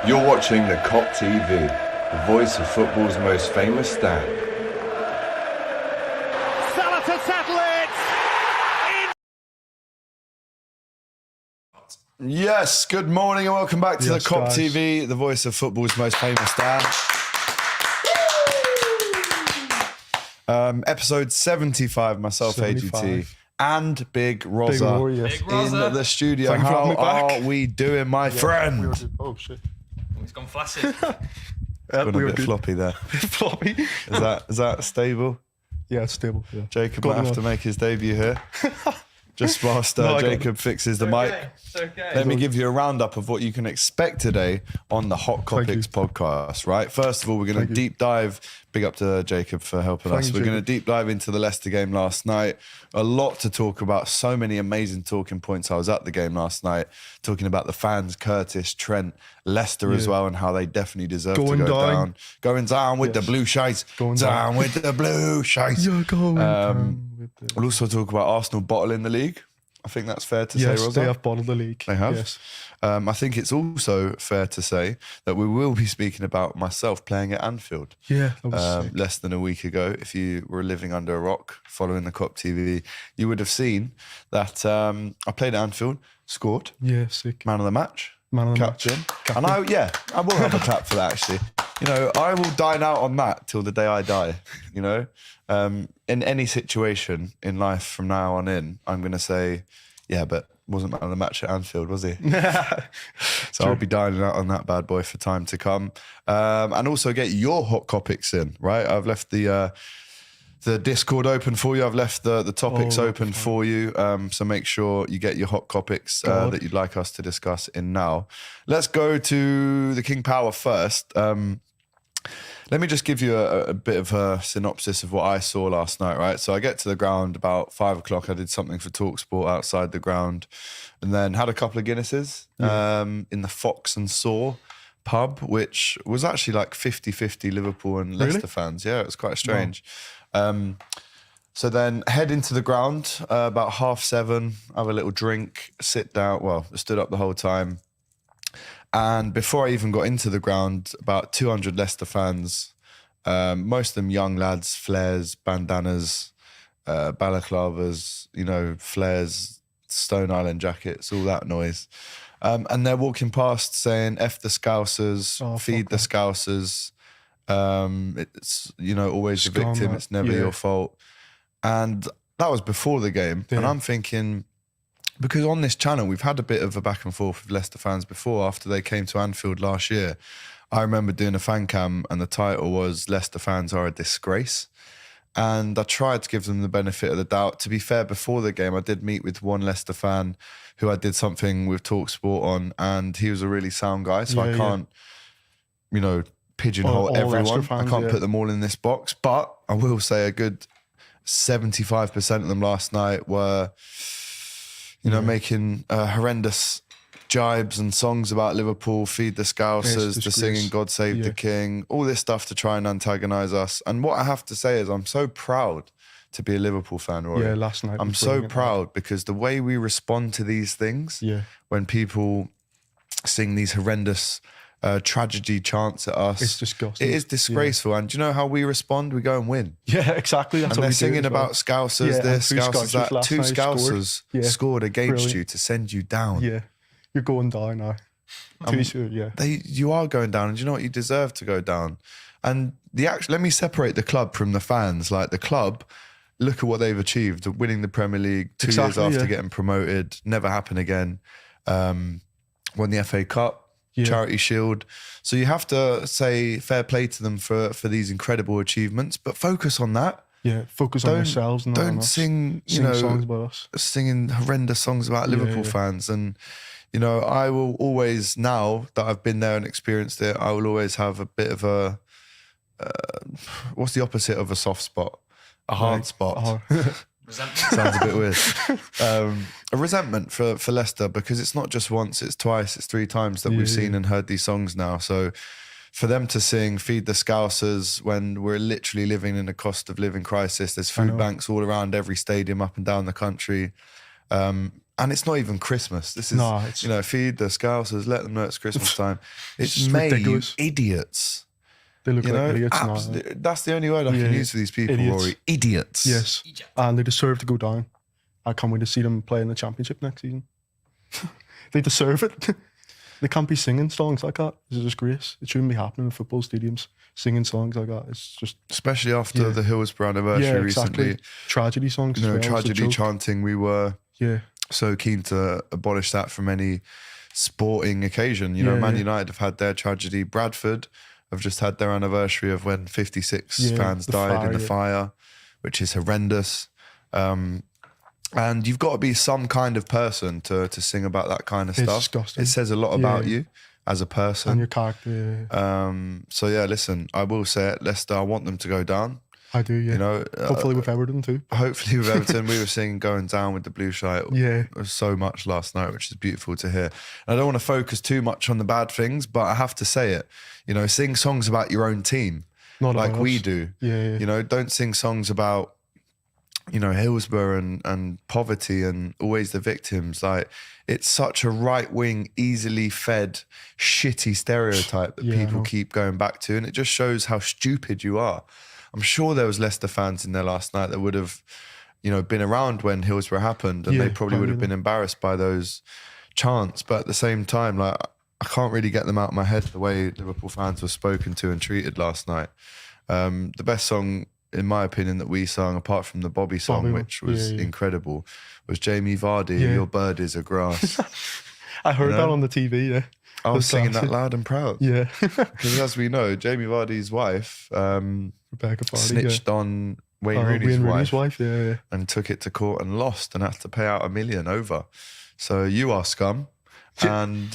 You're watching the Kop TV, the voice of football's most famous stand. Salah to settle it! Yes, good morning and welcome back to the Kop guys. TV, the voice of football's most famous stand. Episode 75, myself, 75. AGT, and Big Rosa Big Rory, yes. Big in Rosa. the studio. Thank you for How having me back. are we doing, my friend? Oh shit! It's gone flaccid. Gone a bit floppy there. Floppy. Is that stable? Yeah, it's stable. Yeah. Jacob Got might have enough. to make his debut here. Just whilst No, I got Jacob fixes the mic. It's okay. Let me give you a roundup of what you can expect today on the Hot Thank you. Kopics podcast, right? First of all, we're going Thank to you. deep dive. Big up to Jacob for helping Thank us. you, We're going to Jacob. deep dive into the Leicester game last night. A lot to talk about. So many amazing talking points. I was at the game last night talking about the fans, Curtis, Trent, Leicester as Yeah. well, and how they definitely deserve Going to go down. down. Going down with Yes. the blue shades. Going down down. with the blue shades. You're going down with the... We'll also talk about Arsenal bottling the league. I think that's fair to Yes, say, Rosa. they have bottled the league. They have. Yes. I think it's also fair to say that we will be speaking about myself playing at Anfield Yeah, that was sick. less than a week ago. If you were living under a rock following the Kop TV, you would have seen that I played at Anfield, scored, Yeah, sick. man of the match, Man of the captain. match. And I will have a clap for that actually. You know, I will dine out on that till the day I die, you know. In any situation in life from now on in, I'm going to say, yeah, but wasn't man of the match at Anfield, was he? So I'll be dining out on that bad boy for time to come. And also get your hot Kopics in, right? I've left the Discord open for you. I've left the topics open for you. So make sure you get your hot Kopics that you'd like us to discuss in now. Let's go to the King Power first. Let me just give you a bit of a synopsis of what I saw last night, right? So I get to the ground about 5 o'clock. I did something for TalkSport outside the ground and then had a couple of Guinnesses in the Fox and Saw pub, which was actually like 50-50 Liverpool and Leicester fans. Yeah, it was quite strange. So then head into the ground about 7:30, have a little drink, sit down. Well, I stood up the whole time. And before I even got into the ground, about 200 Leicester fans, most of them young lads, flares, bandanas, balaclavas, you know, flares, Stone Island jackets, all that noise. And they're walking past saying, F the Scousers, feed the Scousers. It's, you know, always the Scum, victim. It's never your fault. And that was before the game. Yeah. And I'm thinking... Because on this channel, we've had a bit of a back and forth with Leicester fans before after they came to Anfield last year. I remember doing a fan cam and the title was Leicester fans are a disgrace. And I tried to give them the benefit of the doubt. To be fair, before the game, I did meet with one Leicester fan who I did something with TalkSport on, and he was a really sound guy. So I can't, you know, pigeonhole All everyone. Leicester fans, I can't put them all in this box. But I will say a good 75% of them last night were... You know, making horrendous jibes and songs about Liverpool, feed the Scousers, the singing God Save the King, all this stuff to try and antagonise us. And what I have to say is I'm so proud to be a Liverpool fan, Rory. Yeah, last night. I'm was so brilliant. proud because the way we respond to these things, when people sing these horrendous tragedy chants at us, It's disgusting. It is disgraceful. And do you know how we respond? We go and win. Yeah, exactly. That's And what they're we singing do as well. about Scousers Yeah, this, and two Scousers Scousers that. last Two night Scousers scored. scored against Brilliant. you to send you down. Yeah, you're going down now. You are going down, and do you know what? You deserve to go down. And let me separate the club from the fans. Like the club, look at what they've achieved: winning the Premier League 2 years after getting promoted, never happen again. Won the FA Cup. Charity Shield. So you have to say fair play to them for these incredible achievements, but focus on that. Yeah, focus on yourselves. And Don't sing, songs about us. Singing horrendous songs about Liverpool fans. And, you know, I will always, now that I've been there and experienced it, I will always have a bit of a, what's the opposite of a soft spot? A hard spot. Resentment. Sounds a bit weird. A resentment for Leicester, because it's not just once, it's twice, it's 3 times that we've seen and heard these songs now. So for them to sing Feed the Scousers when we're literally living in a cost of living crisis, there's food banks all around every stadium up and down the country. and it's not even Christmas. This is, No, it's- you know, feed the Scousers, let them know it's Christmas time. It's just May, ridiculous. you idiots. They look You like know, idiots now. that's the only word I can Yeah, use for these people, idiots. Rory. Idiots. Yes, Egypt. and they deserve to go down. I can't wait to see them play in the championship next season. They deserve it. They can't be singing songs like that. It's a disgrace. It shouldn't be happening in football stadiums. Singing songs like that. It's just Especially after Yeah. the Hillsborough anniversary recently. Tragedy songs. You know, as well. It's a tragedy joke. chanting. We were Yeah, so keen to abolish that from any sporting occasion. You know, Yeah, Man yeah. United have had their tragedy. Bradford have just had their anniversary of when 56 Yeah, fans the died in the fire, fire, which is horrendous. And you've got to be some kind of person to sing about that kind of It's stuff. disgusting. It says a lot Yeah. about you as a and person. your character. So yeah, listen, I will say it, Leicester, I want them to go down. I do. Yeah. You know, Hopefully with Everton too. hopefully with Everton, we were singing "Going Down" with the Blue Shite Yeah. so much last night, which is beautiful to hear. And I don't want to focus too much on the bad things, but I have to say it. You know, sing songs about your own team, Not like about we us. do. Yeah. You know, don't sing songs about, you know, Hillsborough and poverty and always the victims. Like, it's such a right-wing, easily fed, shitty stereotype that Yeah, I people know. keep going back to, and it just shows how stupid you are. I'm sure there was Leicester fans in there last night that would have, you know, been around when Hillsborough happened, and Yeah, they probably would have probably. been embarrassed by those chants. But at the same time, like, I can't really get them out of my head, the way Liverpool fans were spoken to and treated last night. The best song, in my opinion, that we sung, apart from the Bobby song, Bobby one. which was Yeah. incredible, was Jamie Vardy, Yeah. "Your Bird is a Grass." I heard You that know? on the TV. Yeah. I was That's singing that classic. loud and proud. Yeah. Because as we know, Jamie Vardy's wife Rebecca Vardy. snitched on Wayne Yeah. Rooney's Wayne wife. Rooney's wife. Yeah. And took it to court and lost and had to pay out $1 million over. So you are scum. And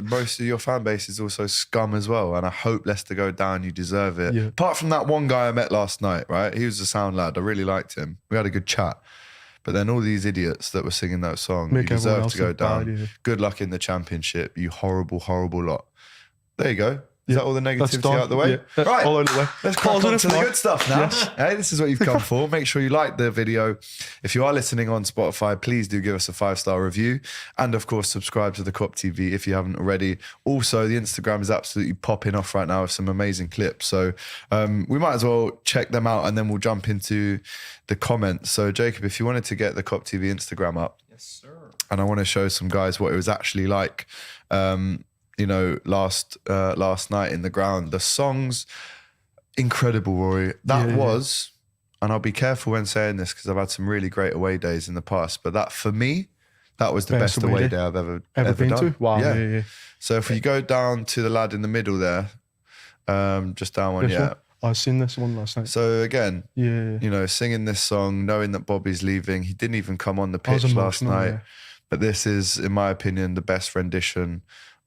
most of your fan base is also scum as well. And I hope Leicester go down. You deserve it. Yeah. Apart from that one guy I met last night, right? He was a sound lad. I really liked him. We had a good chat. But then all these idiots that were singing that song, Make you everyone deserve else to go look bad, down. yeah. Good luck in the championship, you horrible, horrible lot. There you go. Is that all the That's negativity done. out of the way? Yeah. Right. All out of the way. Let's crack on Positive to the now. good stuff now. Hey, this is what you've come for. Make sure you like the video. If you are listening on Spotify, please do give us a 5-star review. And of course, subscribe to the Kop TV if you haven't already. Also, the Instagram is absolutely popping off right now with some amazing clips. So we might as well check them out and then we'll jump into the comments. So Jacob, if you wanted to get the Kop TV Instagram up, Yes, sir. and I want to show some guys what it was actually like, you know, last night in the ground. The songs, incredible, Rory. That Yeah. was, and I'll be careful when saying this because I've had some really great away days in the past, but that, for me, that was the Best best away away day day I've ever Been done. to? Wow. Yeah. So if you go down to the lad in the middle there, just down one, This yeah. one? I seen this one last night. So again, Yeah. you know, singing this song, knowing that Bobby's leaving. He didn't even come on the I was pitch last emotional, night. yeah. But this is, in my opinion, the best rendition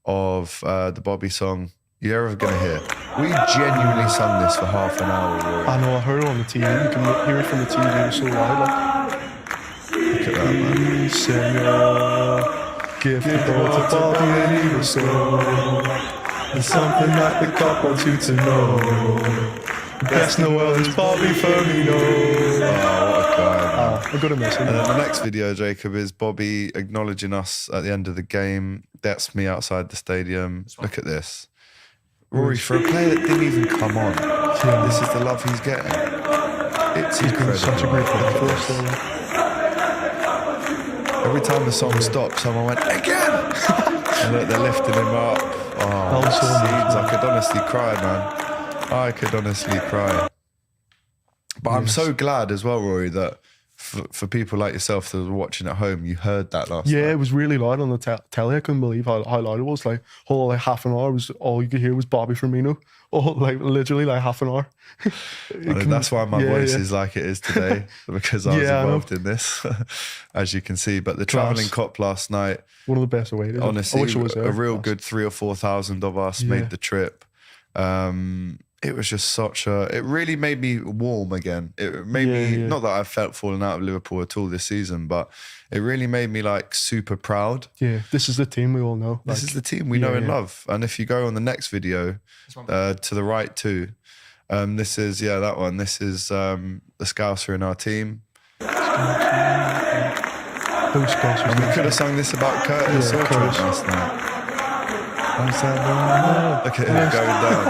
of the Bobby song you're ever going to hear. We genuinely sung this for half an hour. Rory. I know. I heard it on the TV. You can hear it from the TV. It was so loud. Look at that, man. Like, Senor, give the ball to Bobby and he will score. It's something that the Kop wants you to know. Best in the world is Bobby Firmino. Oh, what a guy. I'm gonna miss him. And then the next video, Jacob, is Bobby acknowledging us at the end of the game. That's me outside the stadium. Look at this. Rory, for a player that didn't even come on, this is the love he's getting. It's He's been incredible. such a great player for Look at us. this. So, Every time the song stopped, someone went, again! And look, they're lifting him up. Oh, was so scenes. amazing. I could honestly cry, man. I could honestly cry. But I'm so glad as well, Rory, that for people like yourself that were watching at home, you heard that last yeah, night. it was really loud on the telly. I couldn't believe how loud it was. Like whole like half an hour was all you could hear was Bobby Firmino. Oh, like literally like half an hour. And that's why my voice is like it is today, because I was Yeah, I know. involved in this, as you can see. But the Class. travelling Kop last night, One of the best away days. honestly, I wish I was there. a real Class. good 3,000 or 4,000 of us Yeah. made the trip. It was just it really made me warm again. It made me, Yeah. not that I've felt falling out of Liverpool at all this season, but it really made me like super proud. Yeah, this is the team we all know. This Like, is the team we know and yeah. love. And if you go on the next video, This one. to the right too, this is, that one. This is the Scouser in our team. Those Scots was And we nice. could have sung this about Curtis Yeah, or Trent Curtis. last night. Look at him going down.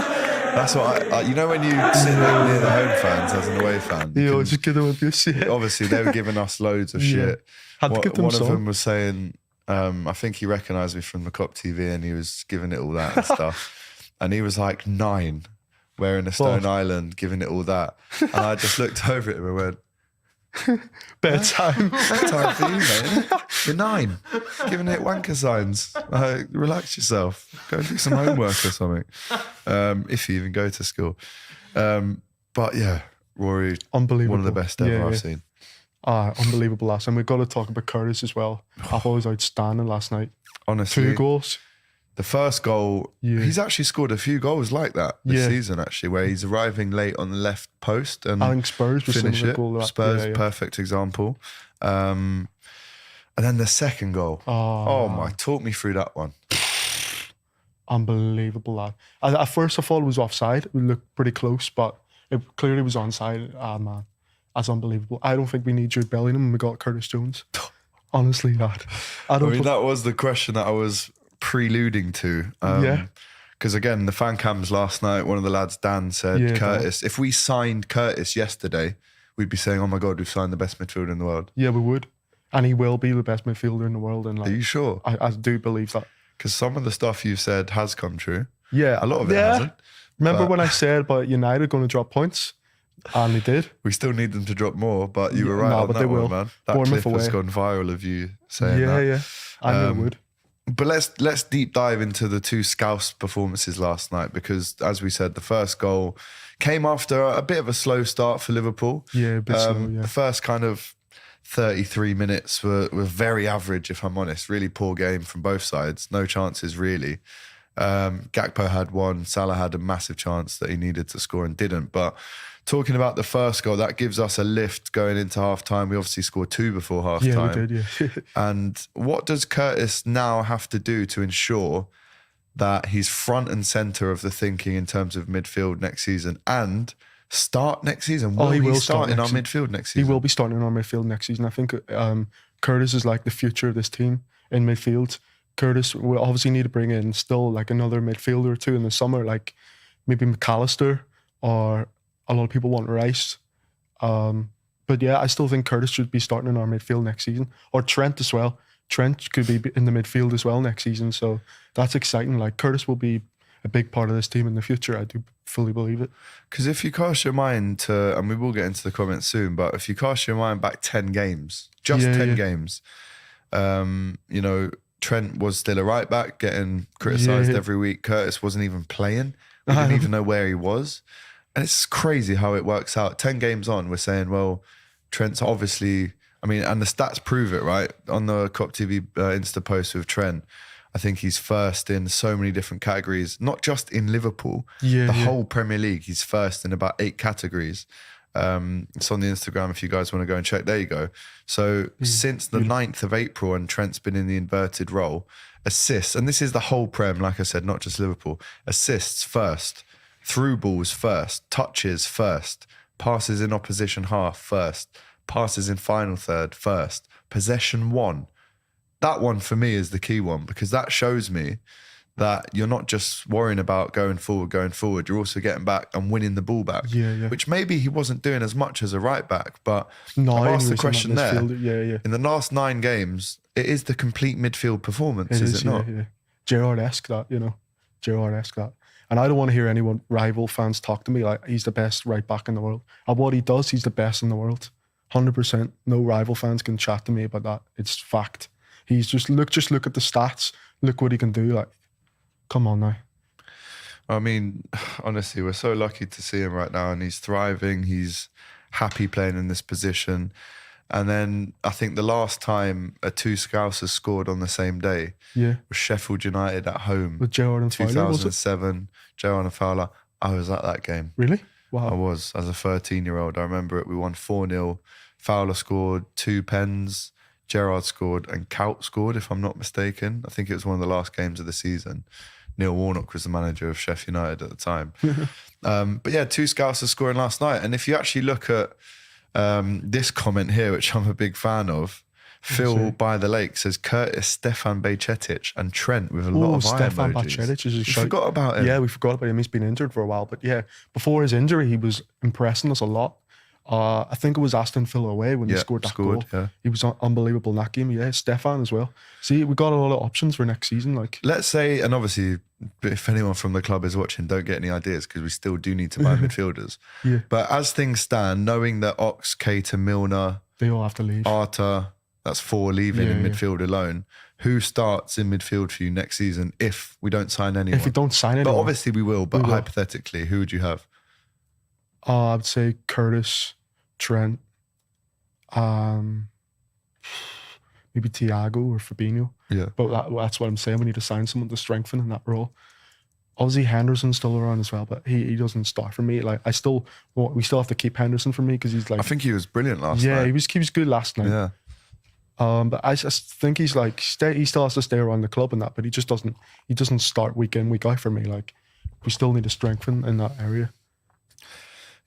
That's what I you know when you sit near the home fans as an away fan. you Yeah, can- just give them abuse. Yeah. obviously they were giving us loads of Yeah. shit. Had to One give them one of some. them was saying, I think he recognised me from the Kop TV and he was giving it all that and stuff. And he was like 9, wearing a Stone What? Island, giving it all that. And I just looked over at him and went, Bedtime. bedtime for you, mate. You're 9, giving it wanker signs. Relax yourself. Go and do some homework or something. If you even go to school. But yeah, Rory, Unbelievable. one of the best ever Yeah, I've yeah. seen. Unbelievable last. And we've got to talk about Curtis as well. I thought he was outstanding last night. Honestly, 2 goals. the first goal, Yeah. he's actually scored a few goals like that this Yeah. season, actually, where he's arriving late on the left post and I think Spurs was finish similar it. goal to that. Spurs, Yeah, yeah. perfect example. And then the second goal. Oh my, talk me through that one. Unbelievable, lad. At first I thought it was offside. It looked pretty close, but it clearly was onside. Ah, man. That's unbelievable. I don't think we need Jude Bellingham when we got Curtis Jones. Honestly, lad. I I don't mean, that was the question that I was preluding to. Yeah. Because again, the fan cams last night, one of the lads, Dan, said, Yeah, Curtis, if we signed Curtis yesterday, we'd be saying, oh my God, we've signed the best midfielder in the world. Yeah, we would. And he will be the best midfielder in the world. And Are you like, sure? I do believe that. Because some of the stuff you've said has come true. Yeah. A lot of it yeah. hasn't. Remember but- when I said about United going to drop points? And they did. We still need them to drop more, but you were right No, on but that they one, will. man. That Bournemouth clip has away. gone viral of you saying Yeah, that. yeah. I knew it would. But let's deep dive into the 2 Scouse performances last night because, as we said, the first goal came after a bit of a slow start for Liverpool. Yeah, a bit slow, yeah. The first kind of 33 minutes were very average, if I'm honest. Really poor game from both sides. No chances, really. Gakpo had one. Salah had a massive chance that he needed to score and didn't. But talking about the first goal, that gives us a lift going into half-time. We obviously scored 2 before half-time. Yeah, we did, yeah. And what does Curtis now have to do to ensure that he's front and centre of the thinking in terms of midfield next season and start next season? Will he he will start start in our next midfield next He season? will be starting in our midfield next season. I think Curtis is like the future of this team in midfield. Curtis will obviously need to bring in still like another midfielder or 2 in the summer, like maybe McAllister, or a lot of people want Rice. But yeah, I still think Curtis should be starting in our midfield next season, or Trent as well. Trent could be in the midfield as well next season. So that's exciting. Like Curtis will be a big part of this team in the future. I do fully believe it. Because if you cast your mind to, and we will get into the comments soon, but if you cast your mind back 10 games, just Yeah, 10 yeah. games, you know, Trent was still a right back getting criticised Yeah. every week. Curtis wasn't even playing. We didn't even know where he was. And it's crazy how it works out. 10 games on, we're saying, well, Trent's obviously, I mean, and the stats prove it, right? On the Kop TV Insta post with Trent, I think he's first in so many different categories, not just in Liverpool, Yeah, the yeah. whole Premier League. He's first in about 8 categories. It's on the Instagram if you guys want to go and check. There you go. So since the 9th of April and Trent's been in the inverted role, assists, and this is the whole Prem, like I said, not just Liverpool, assists first, through balls first, touches first, passes in opposition half first, passes in final third first, possession 1. That one for me is the key one because that shows me that you're not just worrying about going forward, you're also getting back and winning the ball back. Yeah, yeah. Which maybe he wasn't doing as much as a right back, but No, I've he asked the was in question that there. midfield. Yeah, yeah. In the last 9 games, it is the complete midfield performance, is it not? Yeah, yeah. Gerrard-esque that, you know. Gerrard-esque that. And I don't want to hear anyone, rival fans, talk to me like he's the best right back in the world. And what he does, he's the best in the world. 100%. No rival fans can chat to me about that. It's fact. He's just look at the stats. Look what he can do. Like, come on now. I mean, honestly, we're so lucky to see him right now and he's thriving. He's happy playing in this position. And then I think the last time a 2 Scousers scored on the same day Yeah. was Sheffield United at home. With Gerrard and Fowler, was it? 2007, Gerrard and Fowler. I was at that game. Really? I Wow. was, as a 13-year-old. I remember it. We won 4-0. Fowler scored 2 pens. Gerrard scored and Kaut scored, if I'm not mistaken. I think it was one of the last games of the season. Neil Warnock was the manager of Sheffield United at the time. But yeah, 2 Scousers scoring last night. And if you actually look at this comment here, which I'm a big fan of, Phil by the lake says Curtis, Stefan Bajcetic, and Trent with a lot of eye Stefan emojis. Bajcetic is a We shout. forgot about him. Yeah, we forgot about him. He's been injured for a while. But yeah, before his injury, he was impressing us a lot. I think it was Aston Villa away when he scored that goal. Yeah. He was unbelievable in that game. Yeah, Stefan as well. See, we got a lot of options for next season. Like, Let's say, and obviously, if anyone from the club is watching, don't get any ideas because we still do need to buy midfielders. Yeah. But as things stand, knowing that Ox, Keita, Milner, they all have to leave. Arta, that's 4 leaving in Yeah. midfield alone. Who starts in midfield for you next season if we don't sign anyone? If we don't sign anyone, But obviously we will, but we will. hypothetically, who would you have? I would say Curtis, Trent, maybe Thiago or Fabinho. Yeah. But that's what I'm saying. We need to sign someone to strengthen in that role. Obviously, Henderson's still around as well, but he doesn't start for me. Like we still have to keep Henderson for me because he's like. I think he was brilliant last night. Yeah, he was good last night. Yeah. But I just think he's like he still has to stay around the club and that, but he just doesn't. He doesn't start week in, week out for me. Like we still need to strengthen in that area.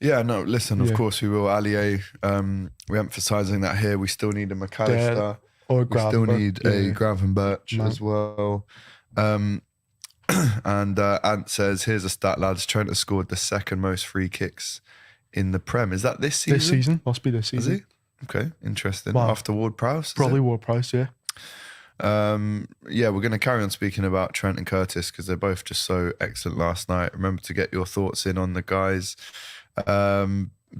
Yeah, no, listen, of course we will. Allier, we're emphasising that here. We still need a McAllister. Or We still Gravenberch. need a Gravenberch Man. as well. And Ant says, here's a stat, lads. Trent has scored the second most free kicks in the Prem. Is that this season? This season must be this Is season. he? Okay, interesting. Wow. After Ward-Prowse? is Probably it? Ward-Prowse, yeah. Yeah, we're going to carry on speaking about Trent and Curtis because they're both just so excellent last night. Remember to get your thoughts in on the guys.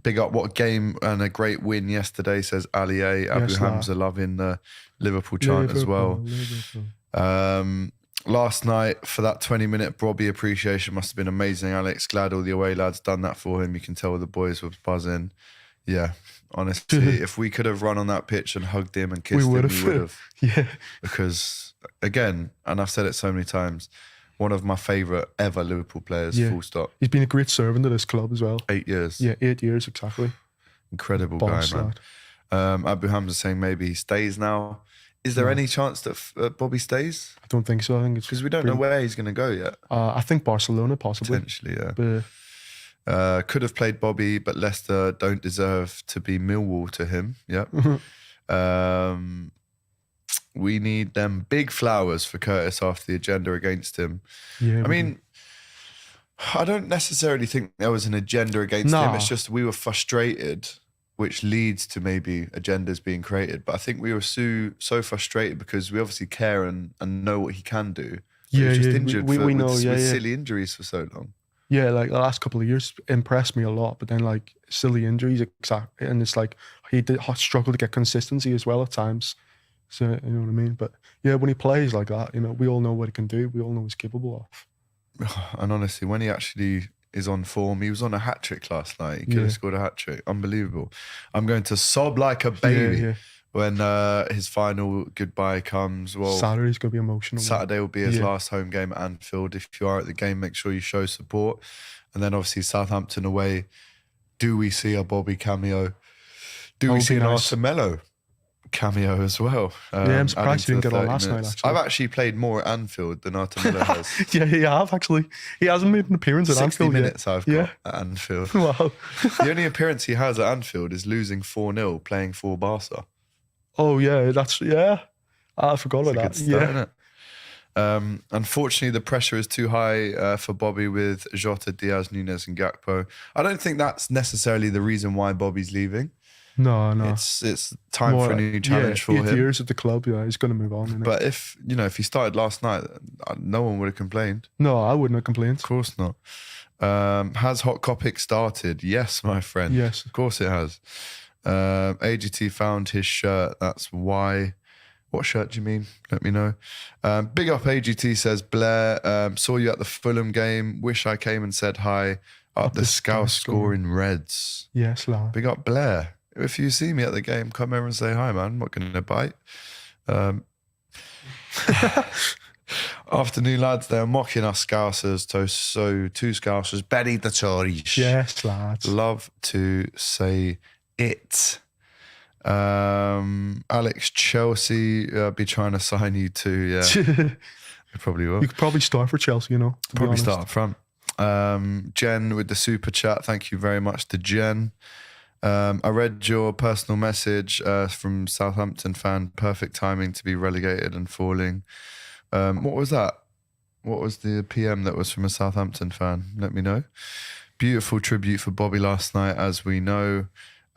Big up, what a game and a great win yesterday, says Allier. Abu Yes, Hamza loving the Liverpool chant as well. Last night for that 20-minute Bobby appreciation must have been amazing, Alex. Glad all the away lads done that for him. You can tell the boys were buzzing. Yeah, honestly, if we could have run on that pitch and hugged him and kissed him, we would have. Yeah. Because, again, and I've said it so many times, one of my favourite ever Liverpool players, Yeah. full stop. He's been a great servant to this club as well. 8 years. Yeah, 8 years exactly. Incredible Boss guy, man. Abu Hamza saying maybe he stays now. Is there any chance that Bobby stays? I don't think so. I think it's Because we don't know where he's going to go yet. I think Barcelona possibly. Potentially, yeah. But Could have played Bobby, but Leicester don't deserve to be Millwall to him. Yep. We need them big flowers for Curtis after the agenda against him. yeah, I mean, I don't necessarily think there was an agenda against him. It's just we were frustrated, which leads to maybe agendas being created. But I think we were so frustrated because we obviously care and know what he can do. But he was just injured we know, with yeah. silly injuries for so long. Yeah, like the last couple of years impressed me a lot, but then like silly injuries, exactly, and it's like he did struggle to get consistency as well at times. So you know what I mean. But yeah, when he plays like that, you know, we all know what he can do. We all know what he's capable of. And honestly, when he actually is on form, he was on a hat trick last night. He could have scored a hat trick. Unbelievable. I'm going to sob like a baby when his final goodbye comes. Well, Saturday's gonna be emotional. Saturday will be his last home game at Anfield. If you are at the game, make sure you show support. And then obviously Southampton away. Do we see a Bobby cameo? Do we see an Arsemello cameo as well? I'm surprised he didn't get on last 30 night, minutes. actually. I've actually played more at Anfield than Artemillo has. Yeah, he have actually. He hasn't made an appearance at 60 Anfield minutes yet. I've got at Anfield. Wow. The only appearance he has at Anfield is losing 4-0 playing for Barca. Oh yeah, I forgot about that. It's a good start, innit? Unfortunately, the pressure is too high for Bobby with Jota, Diaz, Nunes and Gakpo. I don't think that's necessarily the reason why Bobby's leaving. No. It's time for a new challenge for 8 him. years at the club, he's going to move on. Innit? But if he started last night, no one would have complained. No, I wouldn't have complained. Of course not. Has Hot Kopics started? Yes, my friend. Yes. Of course it has. AGT found his shirt. That's why. What shirt do you mean? Let me know. Big up AGT says, Blair, saw you at the Fulham game. Wish I came and said hi. Up the Scouse scoring Reds. Yes, lad. Big up Blair. If you see me at the game, come over and say hi, man. I'm not going to bite. Afternoon, lads. They're mocking us Scousers. So two Scousers. Betty the Tories. Yes, lads. Love to say it. Alex, Chelsea be trying to sign you too. Yeah, they probably will. You could probably start for Chelsea, to be Probably honest. start up front. Jen with the super chat. Thank you very much to Jen. I read your personal message from Southampton fan. Perfect timing to be relegated and falling. What was that? What was the PM that was from a Southampton fan? Let me know. Beautiful tribute for Bobby last night, as we know.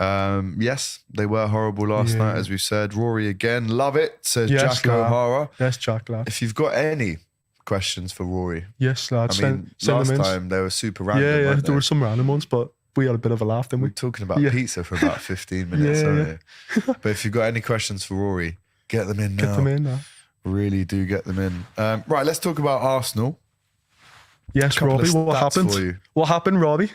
Yes, they were horrible last night, as we said. Rory again, love it, says Jack O'Hara. Yes, Jack, lad. If you've got any questions for Rory. Yes, lad. I mean, last time they were super random. Yeah, there were some random ones, but we had a bit of a laugh, didn't we? We're talking about pizza for about 15 minutes, aren't we? But if you've got any questions for Rory, get them in now. Get them in now. Really do get them in. Right, let's talk about Arsenal. Yes, Robbie, what happened? What happened, Robbie?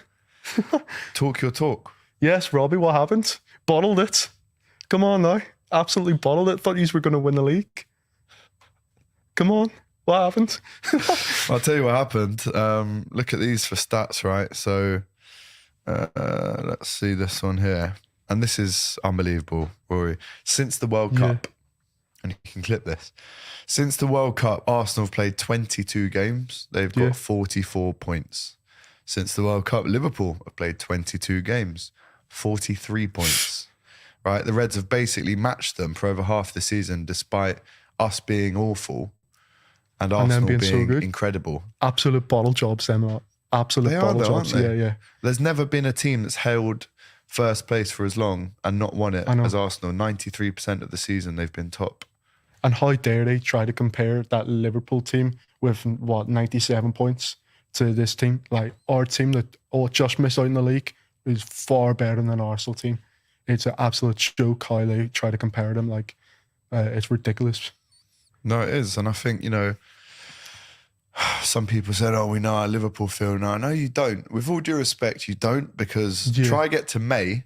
Talk your talk. Yes, Robbie, what happened? Bottled it. Come on now. Absolutely bottled it. Thought you were going to win the league. Come on. What happened? I'll tell you what happened. Look at these for stats, right? So let's see this one here. And this is unbelievable, Rory. Since the World Cup, and you can clip this. Since the World Cup, Arsenal have played 22 games. They've got 44 points. Since the World Cup, Liverpool have played 22 games, 43 points. Right? The Reds have basically matched them for over half the season, despite us being awful and Arsenal being so good. Incredible. Absolute bottle jobs, them are. Absolute bottle jobs. Yeah. There's never been a team that's held first place for as long and not won it as Arsenal. 93% of the season they've been top. And how dare they try to compare that Liverpool team with 97 points to this team? Like our team that just missed out in the league is far better than our Arsenal team. It's an absolute joke how they try to compare them. Like it's ridiculous. No, it is. And I think, some people said, we know how Liverpool feel now. No, you don't. With all due respect, you don't, because try get to May,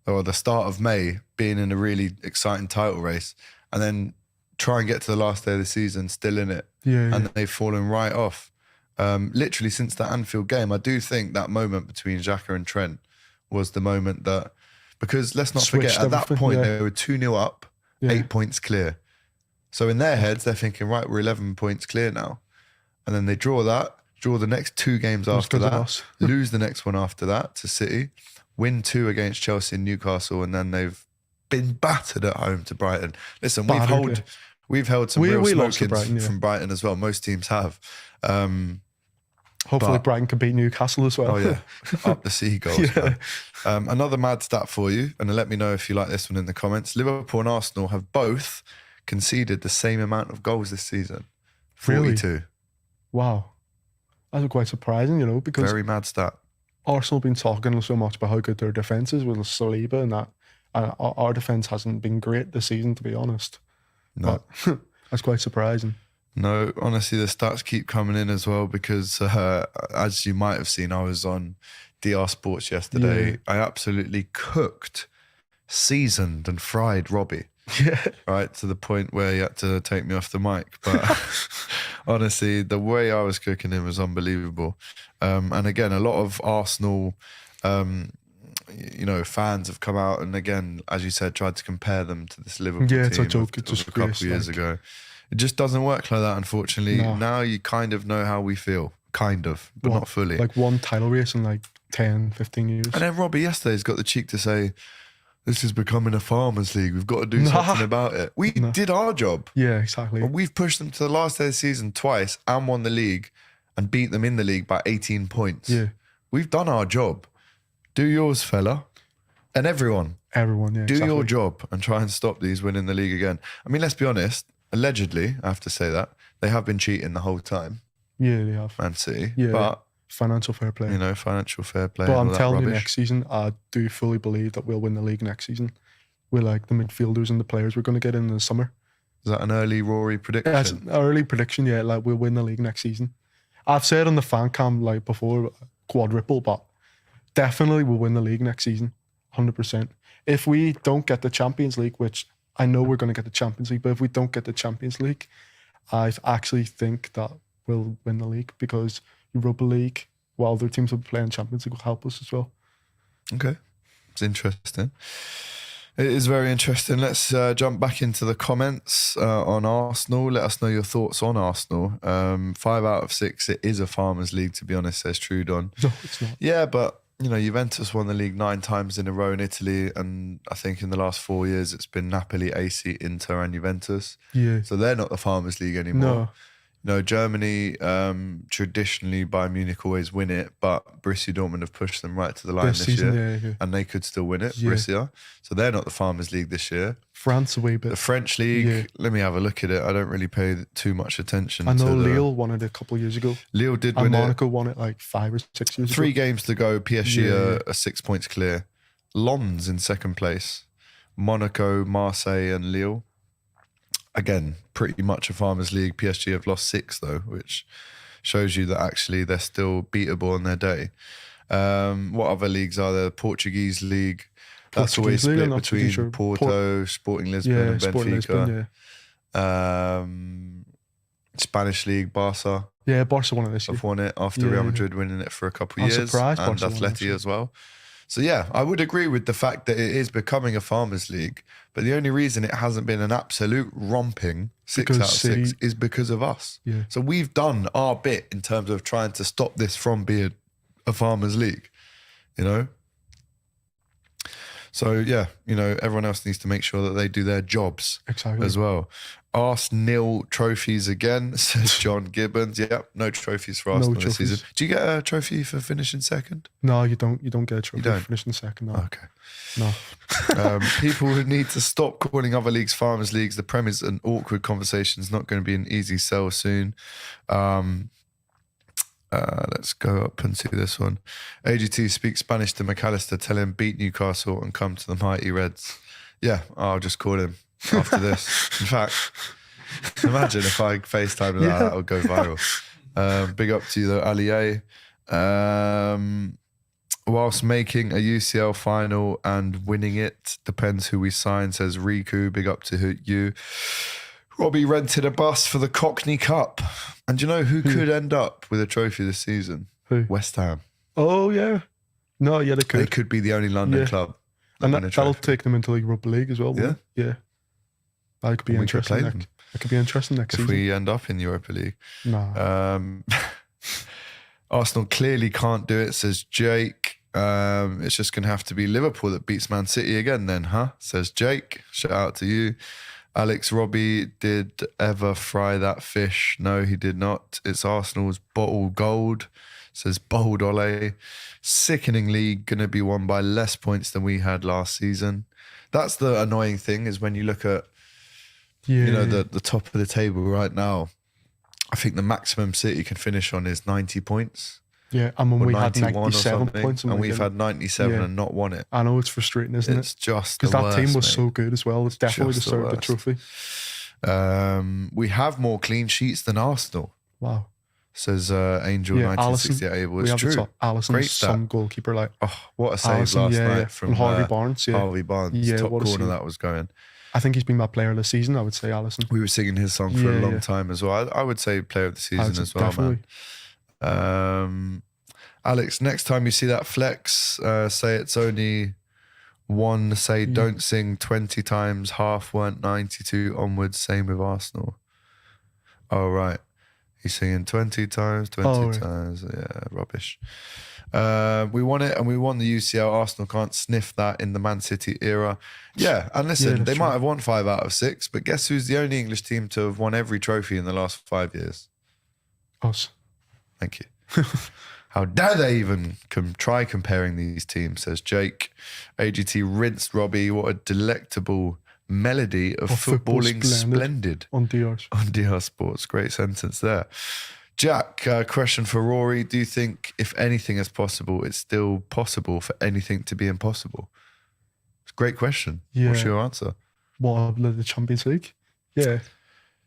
or the start of May, being in a really exciting title race, and then try and get to the last day of the season still in it. And they've fallen right off. Literally since that Anfield game, I do think that moment between Xhaka and Trent was the moment that, because let's not forget, at that point they were 2-0 up, 8 points clear. So in their heads, they're thinking, right, we're 11 points clear now. And then they draw the next 2 games after that, lose the next one after that to City, win 2 against Chelsea and Newcastle, and then they've been battered at home to Brighton. Listen, we've held some real smokings from Brighton as well. Most teams have. Hopefully Brighton can beat Newcastle as well. Oh yeah, up the seagulls. Another mad stat for you, and let me know if you like this one in the comments. Liverpool and Arsenal have both conceded the same amount of goals this season. 42. Really? Wow. That's quite surprising, because very mad stat. Arsenal have been talking so much about how good their defence is with Saliba and that. And our defence hasn't been great this season, to be honest. No. But that's quite surprising. No, honestly, the stats keep coming in as well because, as you might have seen, I was on DR Sports yesterday. Yeah. I absolutely cooked, seasoned and fried Robbie. Yeah. Right, to the point where he had to take me off the mic. But honestly, the way I was cooking him was unbelievable. And again, a lot of Arsenal, fans have come out and again, as you said, tried to compare them to this Liverpool team. It's a joke. It's just a couple of years ago. It just doesn't work like that, unfortunately. No. Now you kind of know how we feel. Kind of, but not fully. Like one title race in like 10, 15 years. And then Robbie yesterday's got the cheek to say, this is becoming a farmers league. We've got to do something about it. We did our job. Yeah, exactly. We've pushed them to the last day of the season twice and won the league and beat them in the league by 18 points. Yeah. We've done our job. Do yours, fella. And everyone. Do your job and try and stop these winning the league again. I mean, let's be honest. Allegedly, I have to say that, they have been cheating the whole time. Yeah, they have. Man City. Yeah, but financial fair play. Financial fair play. But I'm telling you, next season, I do fully believe that we'll win the league next season. With like the midfielders and the players we're going to get in the summer. Is that an early Rory prediction? That's an early prediction, yeah. Like we'll win the league next season. I've said on the fan cam like before, quadruple, but definitely we'll win the league next season, 100%. If we don't get the Champions League, which I know we're going to get the Champions League, but if we don't get the Champions League, I actually think that we'll win the league because Europa League, while other teams will be playing Champions League, will help us as well. Okay. It's interesting. It is very interesting. Let's jump back into the comments on Arsenal. Let us know your thoughts on Arsenal. 5 out of 6, it is a farmers league, to be honest, says Trudon. No, it's not. Yeah, but you know, Juventus won the league 9 times in a row in Italy, and I think in the last 4 years it's been Napoli, AC, Inter, and Juventus. Yeah. So they're not the Farmers League anymore. No. No, Germany, traditionally Bayern Munich always win it, but Borussia Dortmund have pushed them right to the line this season, year, yeah. and they could still win it, Yeah. Borussia. So they're not the Farmers League this year. France away bit. The French League, Yeah. let me have a look at it. I don't really pay too much attention I know to Lille won it a couple of years ago. Lille did And win it. Monaco won it like 5 or 6 years 3 ago. games to go. PSG Yeah. are 6 points clear. Lens in second place. Monaco, Marseille, and Lille. Again, pretty much a Farmers League. PSG have lost 6 though, which shows you that actually they're still beatable on their day. What other leagues are there? Portuguese League. That's always Portuguese League, I'm split not too between sure. Porto, Sporting Lisbon, Yeah, and Sporting Benfica. Lisbon, Spanish League, Barca yeah. Barca won it this year. have won it after Yeah, Real yeah. Madrid winning it for a couple I'm years, surprised and Barca won it, Atleti actually. as well. So yeah, I would agree with the fact that it is becoming a Farmers League, but the only reason it hasn't been an absolute romping 6 Because out of 6 City- is because of us. Yeah. So we've done our bit in terms of trying to stop this from being a Farmers League, you know? So yeah, you know, everyone else needs to make sure that they do their jobs Exactly. as well. Arsenal trophies again, says John Gibbons. Yep, no trophies for Arsenal this trophies. season. Do you get a trophy for finishing second? No, you don't. You don't get a trophy don't? for finishing second. No. Okay. No. People who need to stop calling other leagues Farmers Leagues. The Prem is an awkward conversation. It's not going to be an easy sell soon. Let's go up and see this one. AGT speaks Spanish to McAllister. Tell him beat Newcastle and come to the mighty Reds. Yeah, I'll just call him after this. In fact, imagine if I FaceTime that would go viral. Big up to you though, Ali A. Whilst making a UCL final and winning it, depends who we sign, says Riku. Big up to you. Robbie rented a bus for the Cockney Cup. And do you know who could end up with a trophy this season? Who? West Ham. Oh yeah. No, yeah, they They could. could be the only London Yeah. club. And win a that'll trophy. take them into like Europa League as well. won't it? Yeah. That could be And we could interesting. play Next. them. That could be interesting next If season. we end up in Europa League. No. Arsenal clearly can't do it, says Jake. It's just going to have to be Liverpool that beats Man City again then, huh? Says Jake. Shout out to you. Alex Robbie, did ever fry that fish? No, he did not. It's Arsenal's bottle gold, says Bold Ole. Sickeningly going to be won by less points than we had last season. That's the annoying thing, is when you look at, Yeah. you know, the top of the table right now, I think the maximum City can finish on is 90 points. Yeah. And when Or we had 91 or 97 something, points. and we've again. had 97 Yeah. and not won it. I know it's frustrating, isn't It's it? just Because the that team worst, was mate. so good as well. It's definitely Just the deserved the worst. trophy. We have more clean sheets than Arsenal, Wow. says Angel Yeah, 1968. Alisson. Well, We it's have true. Alisson, Great stat. some goalkeeper like Oh, what a save Alisson, last yeah, night yeah. from And Harvey Barnes. Yeah. Harvey Barnes, Yeah, top what a corner save. that was going. I think he's been my player of the season. I would say Alisson. We were singing his song for a Yeah, long yeah. time as well. I would say player of the season Alisson, as well, definitely. man. Alex, next time you see that flex, say it's only one. Say don't sing 20 times. Half weren't 92 onwards. Same with Arsenal. Oh, right. He's singing 20 times, 20 Oh, right. times. Yeah, rubbish. We won it and we won the UCL. Arsenal can't sniff that in the Man City era. Yeah, and listen, Yeah, they that's might true. have won 5 out of 6, but guess who's the only English team to have won every trophy in the last 5 years? Us. Thank you. How dare they even try comparing these teams, says Jake. AGT rinsed Robbie. What a delectable melody of football footballing splendid. On DRs. On DR Sports. Great sentence there. Jack, question for Rory. Do you think if anything is possible, it's still possible for anything to be impossible? It's a great question. What's Yeah. your answer? What, the Champions League? Yeah.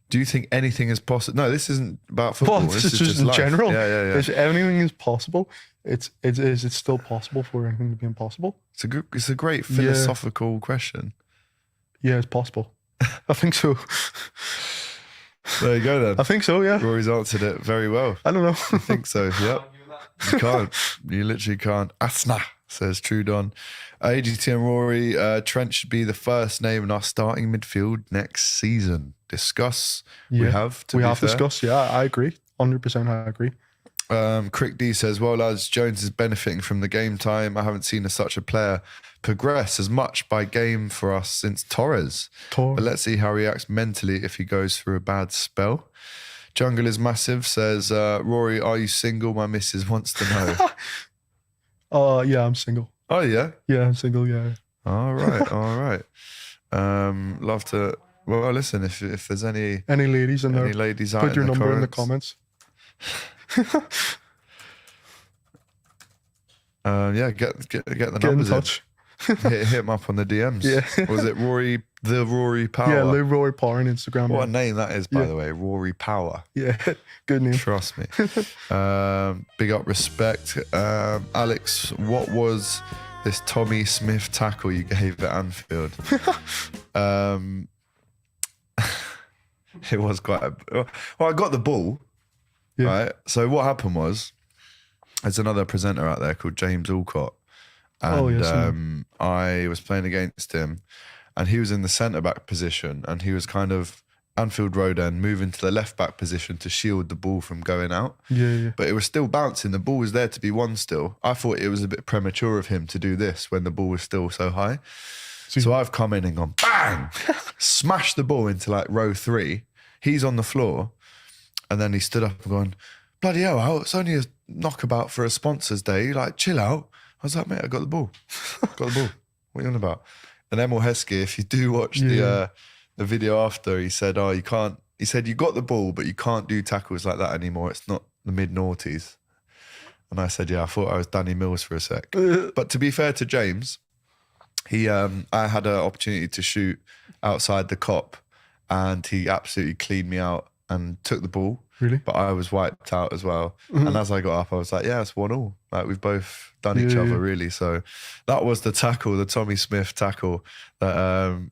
Do you think anything is possible? No, this isn't about football. Well, this it's is just in life. general. Yeah. If anything is possible, is it still possible for anything to be impossible? It's a great Yeah. philosophical question. Yeah, it's possible. I think so. There you go then. I think so, yeah. Rory's answered it very well. I don't know. I think so, yep. You can't. You literally can't. Asna, says Trudon. AGT and Rory, Trent should be the first name in our starting midfield next season. Discuss. We Yeah. have, to we be have fair. discussed, yeah, I agree. 100% I agree. Crick D says, well, lads, Jones is benefiting from the game time. I haven't seen such a player progress as much by game for us since Torres. But let's see how he reacts mentally if he goes through a bad spell. Jungle is Massive says, Rory, are you single? My missus wants to know. Yeah, I'm single. Oh, yeah? Yeah, I'm single, yeah. All right. Love to... Well, listen, if there's any ladies in there, ladies out put your in the number in the comments. Yeah, get the Get in numbers touch. hit him up on the DMs. Yeah. Was it Rory, the Rory Power? Yeah, Lou Rory Power on Instagram. What a yeah. name that is, by the way. Rory Power. Yeah, good name. Trust me. Big up respect. Alex, what was this Tommy Smith tackle you gave at Anfield? It was quite well, I got the ball, right? So what happened was, there's another presenter out there called James Alcott. And I was playing against him, and he was in the centre-back position, and he was kind of Anfield Road end, moving to the left-back position to shield the ball from going out. Yeah. But it was still bouncing. The ball was there to be won still. I thought it was a bit premature of him to do this when the ball was still so high. So I've come in and gone, bang! Smashed the ball into like row 3. He's on the floor. And then he stood up and gone, bloody hell, it's only a knockabout for a sponsors day. Like, chill out. I was like, mate, I got the ball. Got the ball. What are you on about? And Emil Heskey, if you do watch the video after, he said, you can't. He said, you got the ball, but you can't do tackles like that anymore. It's not the mid-noughties. And I said, yeah, I thought I was Danny Mills for a sec. But to be fair to James, I had an opportunity to shoot outside the Kop, and he absolutely cleaned me out and took the ball. Really? But I was wiped out as well. And as I got up, I was like, yeah, it's 1-1. Like, we've both done each other, really. So that was the tackle, the Tommy Smith tackle that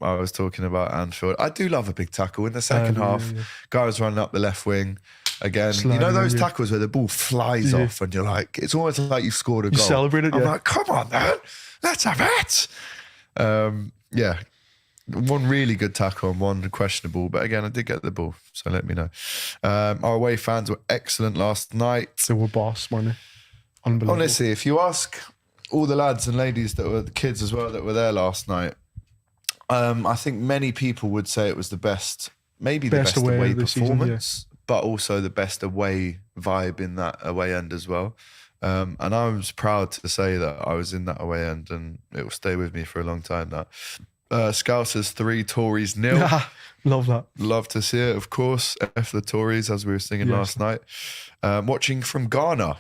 I was talking about at Anfield. I do love a big tackle. In the second half, guy was running up the left wing. Again, you know those tackles where the ball flies off and you're like, it's almost like you've scored a goal. You celebrated, I'm like, come on, man. Let's have it. Yeah. One really good tackle and one questionable. But again, I did get the ball, so let me know. Our away fans were excellent last night. They were boss, weren't they? Unbelievable. Honestly, if you ask all the lads and ladies that were the kids as well that were there last night, I think many people would say it was the best, maybe the best away performance, but also the best away vibe in that away end as well. And I was proud to say that I was in that away end, and it will stay with me for a long time now. Scousers 3, Tories 0. Love that. Love to see it, of course. F the Tories, as we were singing last night. Watching from Ghana,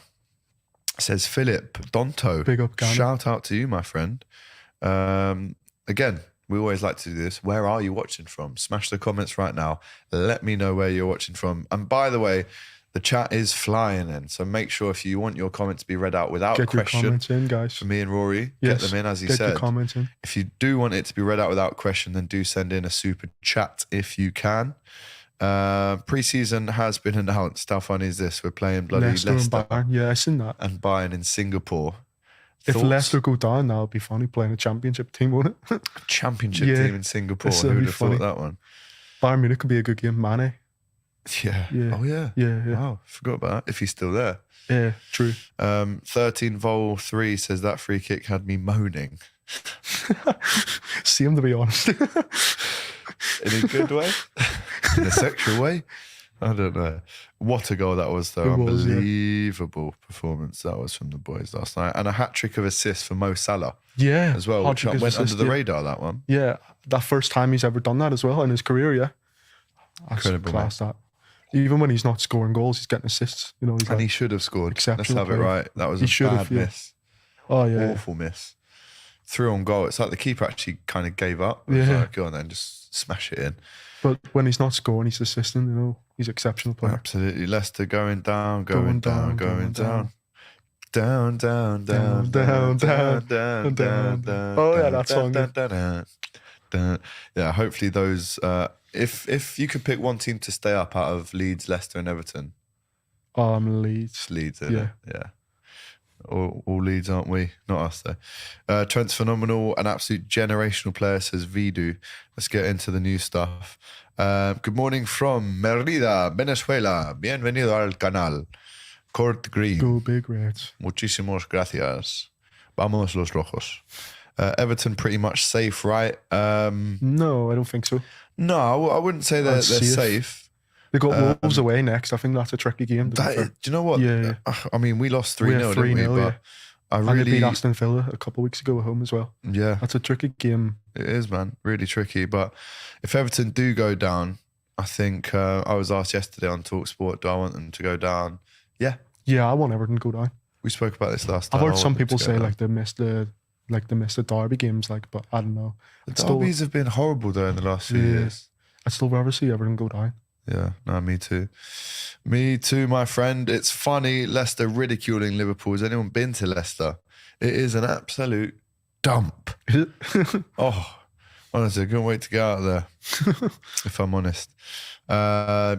says Philip Donto. Big up Ghana. Shout out to you, my friend. Again, we always like to do this. Where are you watching from? Smash the comments right now. Let me know where you're watching from. And by the way, the chat is flying in, so make sure if you want your comment to be read out without question, get your comments in, guys. For me and Rory, get them in, as he said. Get your comments in. If you do want it to be read out without question, then do send in a super chat if you can. Pre-season has been announced. How funny is this? We're playing bloody Leicester and Bayern. Yeah, I seen that. And Bayern in Singapore. If Thoughts? Leicester go down, that'll be funny, playing a championship team, won't it? Championship team in Singapore. Who would have thought that one? Bayern Munich could be a good game. Mane. Yeah. Oh, yeah. Yeah. Wow, forgot about that. If he's still there. Yeah, true. 13vol3 says that free kick had me moaning. Same, to be honest. In a good way? In a sexual way? I don't know. What a goal that was, though. Unbelievable performance that was from the boys last night. And a hat-trick of assists for Mo Salah. Yeah. As well, which went under the radar, that one. Yeah. That first time he's ever done that as well in his career, yeah. Incredible, class, that. Even when he's not scoring goals, he's getting assists. You know, and he should have scored. Let's have it right. That was a bad miss. Oh, yeah. Awful miss. Through on goal. It's like the keeper actually kind of gave up. Like, go on then, just smash it in. But when he's not scoring, he's assisting, you know. He's an exceptional player. Absolutely. Leicester going down. Down. Down. Oh, yeah, that song. Yeah, hopefully those... If you could pick one team to stay up out of Leeds, Leicester and Everton. Leeds. It's Leeds, isn't it? Yeah. All Leeds, aren't we? Not us, though. Trent's phenomenal. An absolute generational player, says Vidu. Let's get into the new stuff. Good morning from Merida, Venezuela. Bienvenido al canal. Court Green. Go Big Reds. Muchísimas gracias. Vamos los rojos. Everton pretty much safe, right? No, I don't think so. No, I wouldn't say they're That's safe. safe. They got Wolves away next. I think that's a tricky game. To be fair. Do you know what? Yeah. I mean, we lost We 3-0, had didn't we? 3-0, But yeah. I And they beat really, Aston Villa a couple of weeks ago at home as well. yeah, That's a tricky game. it is, man. Really tricky. But if Everton do go down, I think I was asked yesterday on TalkSport, do I want them to go down? Yeah, Yeah, I want Everton to go down. we spoke about this last time. I've I heard want some them to people go say down. like they missed the derby games, like, but I don't know. The I'd still, derbies have been horrible though in the last few Yeah. years. I'd still rather see Everton go down. Yeah, no, me too. Me too, my friend. It's funny, Leicester ridiculing Liverpool. Has anyone been to Leicester? It is an absolute dump. Oh, honestly, I couldn't wait to get out of there, if I'm honest.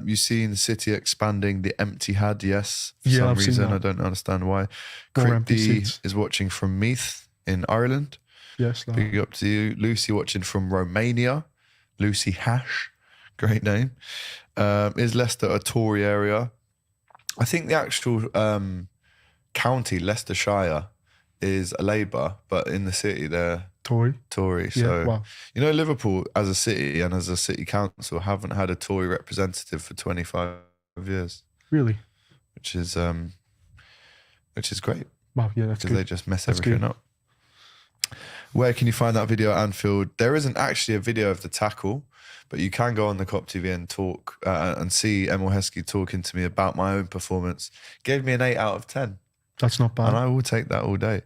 You've seen City expanding the empty had, yes. For Yeah, some I've seen reason, that. I don't understand why. More Crick empty D seats. is watching from Meath in Ireland. Yes, no. Big up to you. Lucy watching from Romania. Lucy Hash. Great name. Is Leicester a Tory area? I think the actual county, Leicestershire, is a Labour, but in the city they're Tory. Tory. Yeah, So, wow. you know, Liverpool as a city and as a city council haven't had a Tory representative for 25 years, Really? which is great Wow, yeah, that's because they good. just mess That's everything good. up. Where can you find that video at Anfield? There isn't actually a video of the tackle, but you can go on the Kop TV and talk and see Emil Heskey talking to me about my own performance. Gave me an 8 out of 10. That's not bad. And I will take that all day.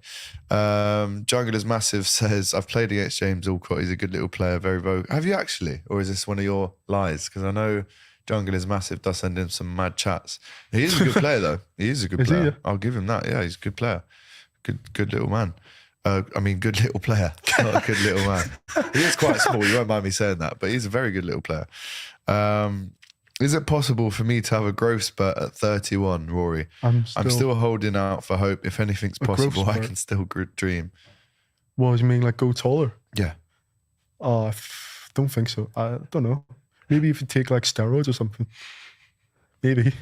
Jungle is Massive says, I've played against James Alcott. He's a good little player, very vocal. Have you actually? Or is this one of your lies? Because I know Jungle is Massive does send in some mad chats. He is a good player, though. He is a good Is he, player. yeah? I'll give him that. Yeah, he's a good player. Good little man. I mean, good little player. Not a good little man. He is quite small. You won't mind me saying that. But he's a very good little player. Is it possible for me to have a growth spurt at 31, Rory? I'm still holding out for hope. If anything's A growth possible, I spurt? can still dream. What do you mean, like go taller? Yeah. Oh, don't think so. I don't know. Maybe if you take like steroids or something. Maybe.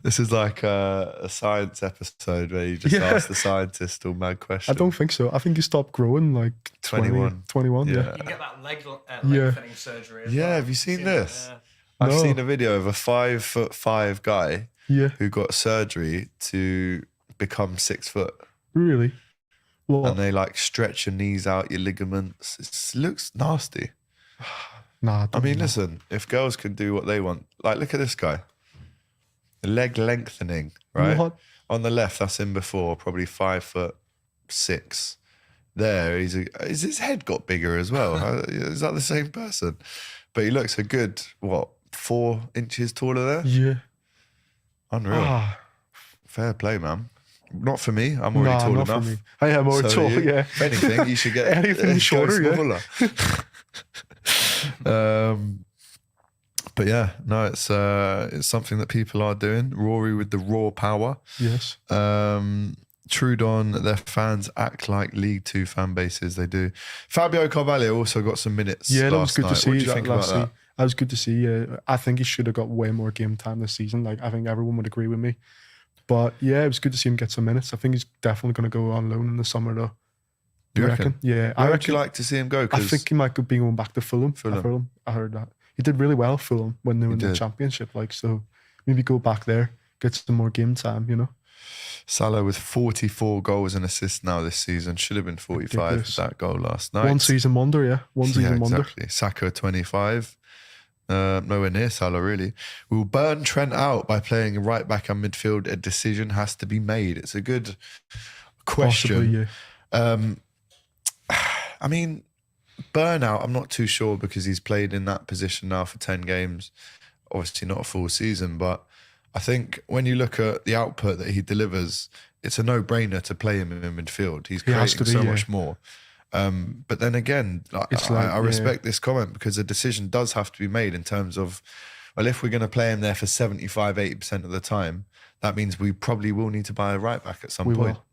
This is like a science episode where you just ask the scientist all mad I questions. don't think so. I think you stop growing like 21. 21, yeah. You can get that lengthening surgery as well. Yeah, have you seen this? that? I've No. seen a video of a 5'5" guy Yeah. who got surgery to become 6 foot. Really? Well, And they like stretch your knees out, your ligaments. It looks nasty. nah. I mean, listen, if girls can do what they want, like look at this guy. The leg lengthening, right? What? On the left, that's him before, probably 5'6". There, is his head got bigger as well? Is that the same person? But he looks a good, 4 inches taller there? Yeah. Unreal. Ah, Fair play, man. Not for me. I'm already tall not enough. for me. I am already So tall, you. yeah. If anything, you should get Anything go shorter, yeah. smaller. But yeah, no, it's something that people are doing. Rory with the raw power. Yes. Trudon, their fans act like League Two fan bases. They do. Fabio Carvalho also got some minutes. Yeah, that was last good night. to see. What do you think about that? That was good to see. I think he should have got way more game time this season. Like, I think everyone would agree with me. But yeah, it was good to see him get some minutes. I think he's definitely going to go on loan in the summer, though. You reckon? Yeah, Where would you like to see him go? I think he might be going back to Fulham. Fulham. I heard that. He did really well, Fulham, when they were in the did. Championship. Like, so maybe go back there, get some more game time, you know? Salah with 44 goals and assists now this season. Should have been 45 Ridiculous. with that goal last night. One season wonder, yeah. One season wonder. Exactly. Saka 25. Nowhere near Salah, really. We'll burn Trent out by playing right back and midfield. A decision has to be made. It's a good question. Possibly, yeah. I mean, burnout, I'm not too sure because he's played in that position now for 10 games. Obviously not a full season, but I think when you look at the output that he delivers, it's a no-brainer to play him in midfield. He's He has creating to be, so yeah. much more. But then again, It's I like, respect this comment because a decision does have to be made in terms of, well, if we're going to play him there for 75, 80% of the time, that means we probably will need to buy a right back at some We point. will.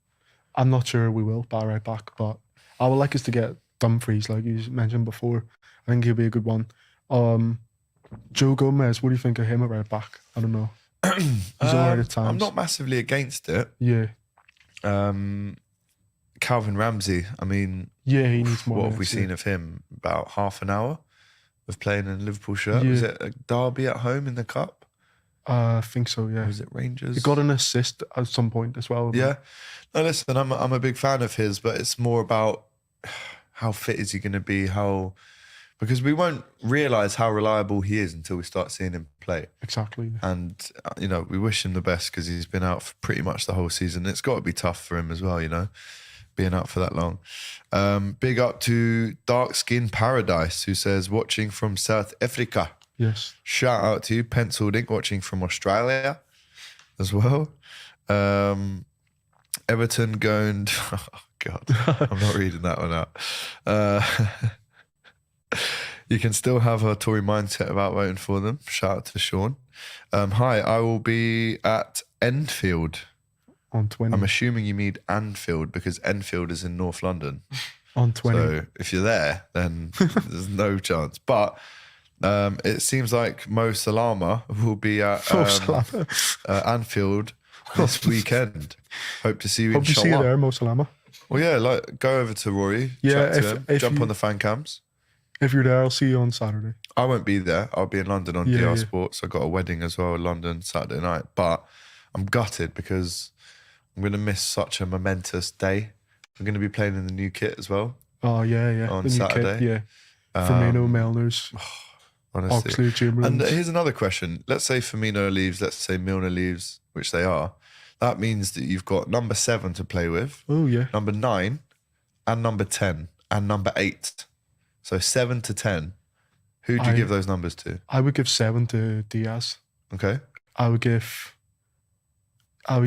I'm not sure we will buy right back, but I would like us to get Dumfries, like you mentioned before. I think he'll be a good one. Joe Gomez, what do you think of him at right back? I don't know. He's all right at times. I'm not massively against it. Yeah. Calvin Ramsey, I mean, yeah, he needs more. What have we seen of him? About half an hour of playing in a Liverpool shirt. Yeah. Was it a derby at home in the cup? I think so. Yeah. Or was it Rangers? He got an assist at some point as well. Yeah. No, listen, I'm a big fan of his, but it's more about how fit is he going to be? Because we won't realise how reliable he is until we start seeing him play. Exactly. And, you know, we wish him the best because he's been out for pretty much the whole season. It's got to be tough for him as well, you know, being out for that long. Big up to Dark Skin Paradise, who says, watching from South Africa. Yes. Shout out to you. Penciled Ink, watching from Australia as well. Everton going... Oh, God. I'm not reading that one out. You can still have a Tory mindset about voting for them. Shout out to Sean. Hi, I will be at Enfield. On 20. I'm assuming you mean Anfield because Enfield is in North London. On 20. So if you're there, then there's no chance. But it seems like Mo Salama will be at Anfield this weekend. Hope to see you. Hope to see you there, Mo Salama. Well, yeah, like go over to Rory, yeah, chat to him, jump on the fan cams. If you're there, I'll see you on Saturday. I won't be there. I'll be in London on DR Sports. I got a wedding as well in London Saturday night. But I'm gutted because I'm going to miss such a momentous day. I'm going to be playing in the new kit as well. Oh, yeah. On the new Saturday. Kit, yeah. Firmino, Milner's, Honestly. Oxley, Chamberlain. And here's another question. Let's say Firmino leaves. Let's say Milner leaves, which they are. That means that you've got number 7 to play with. Oh, yeah. Number 9 and number 10 and number 8. So 7 to 10. Who do you give those numbers to? I would give 7 to Diaz. Okay. I would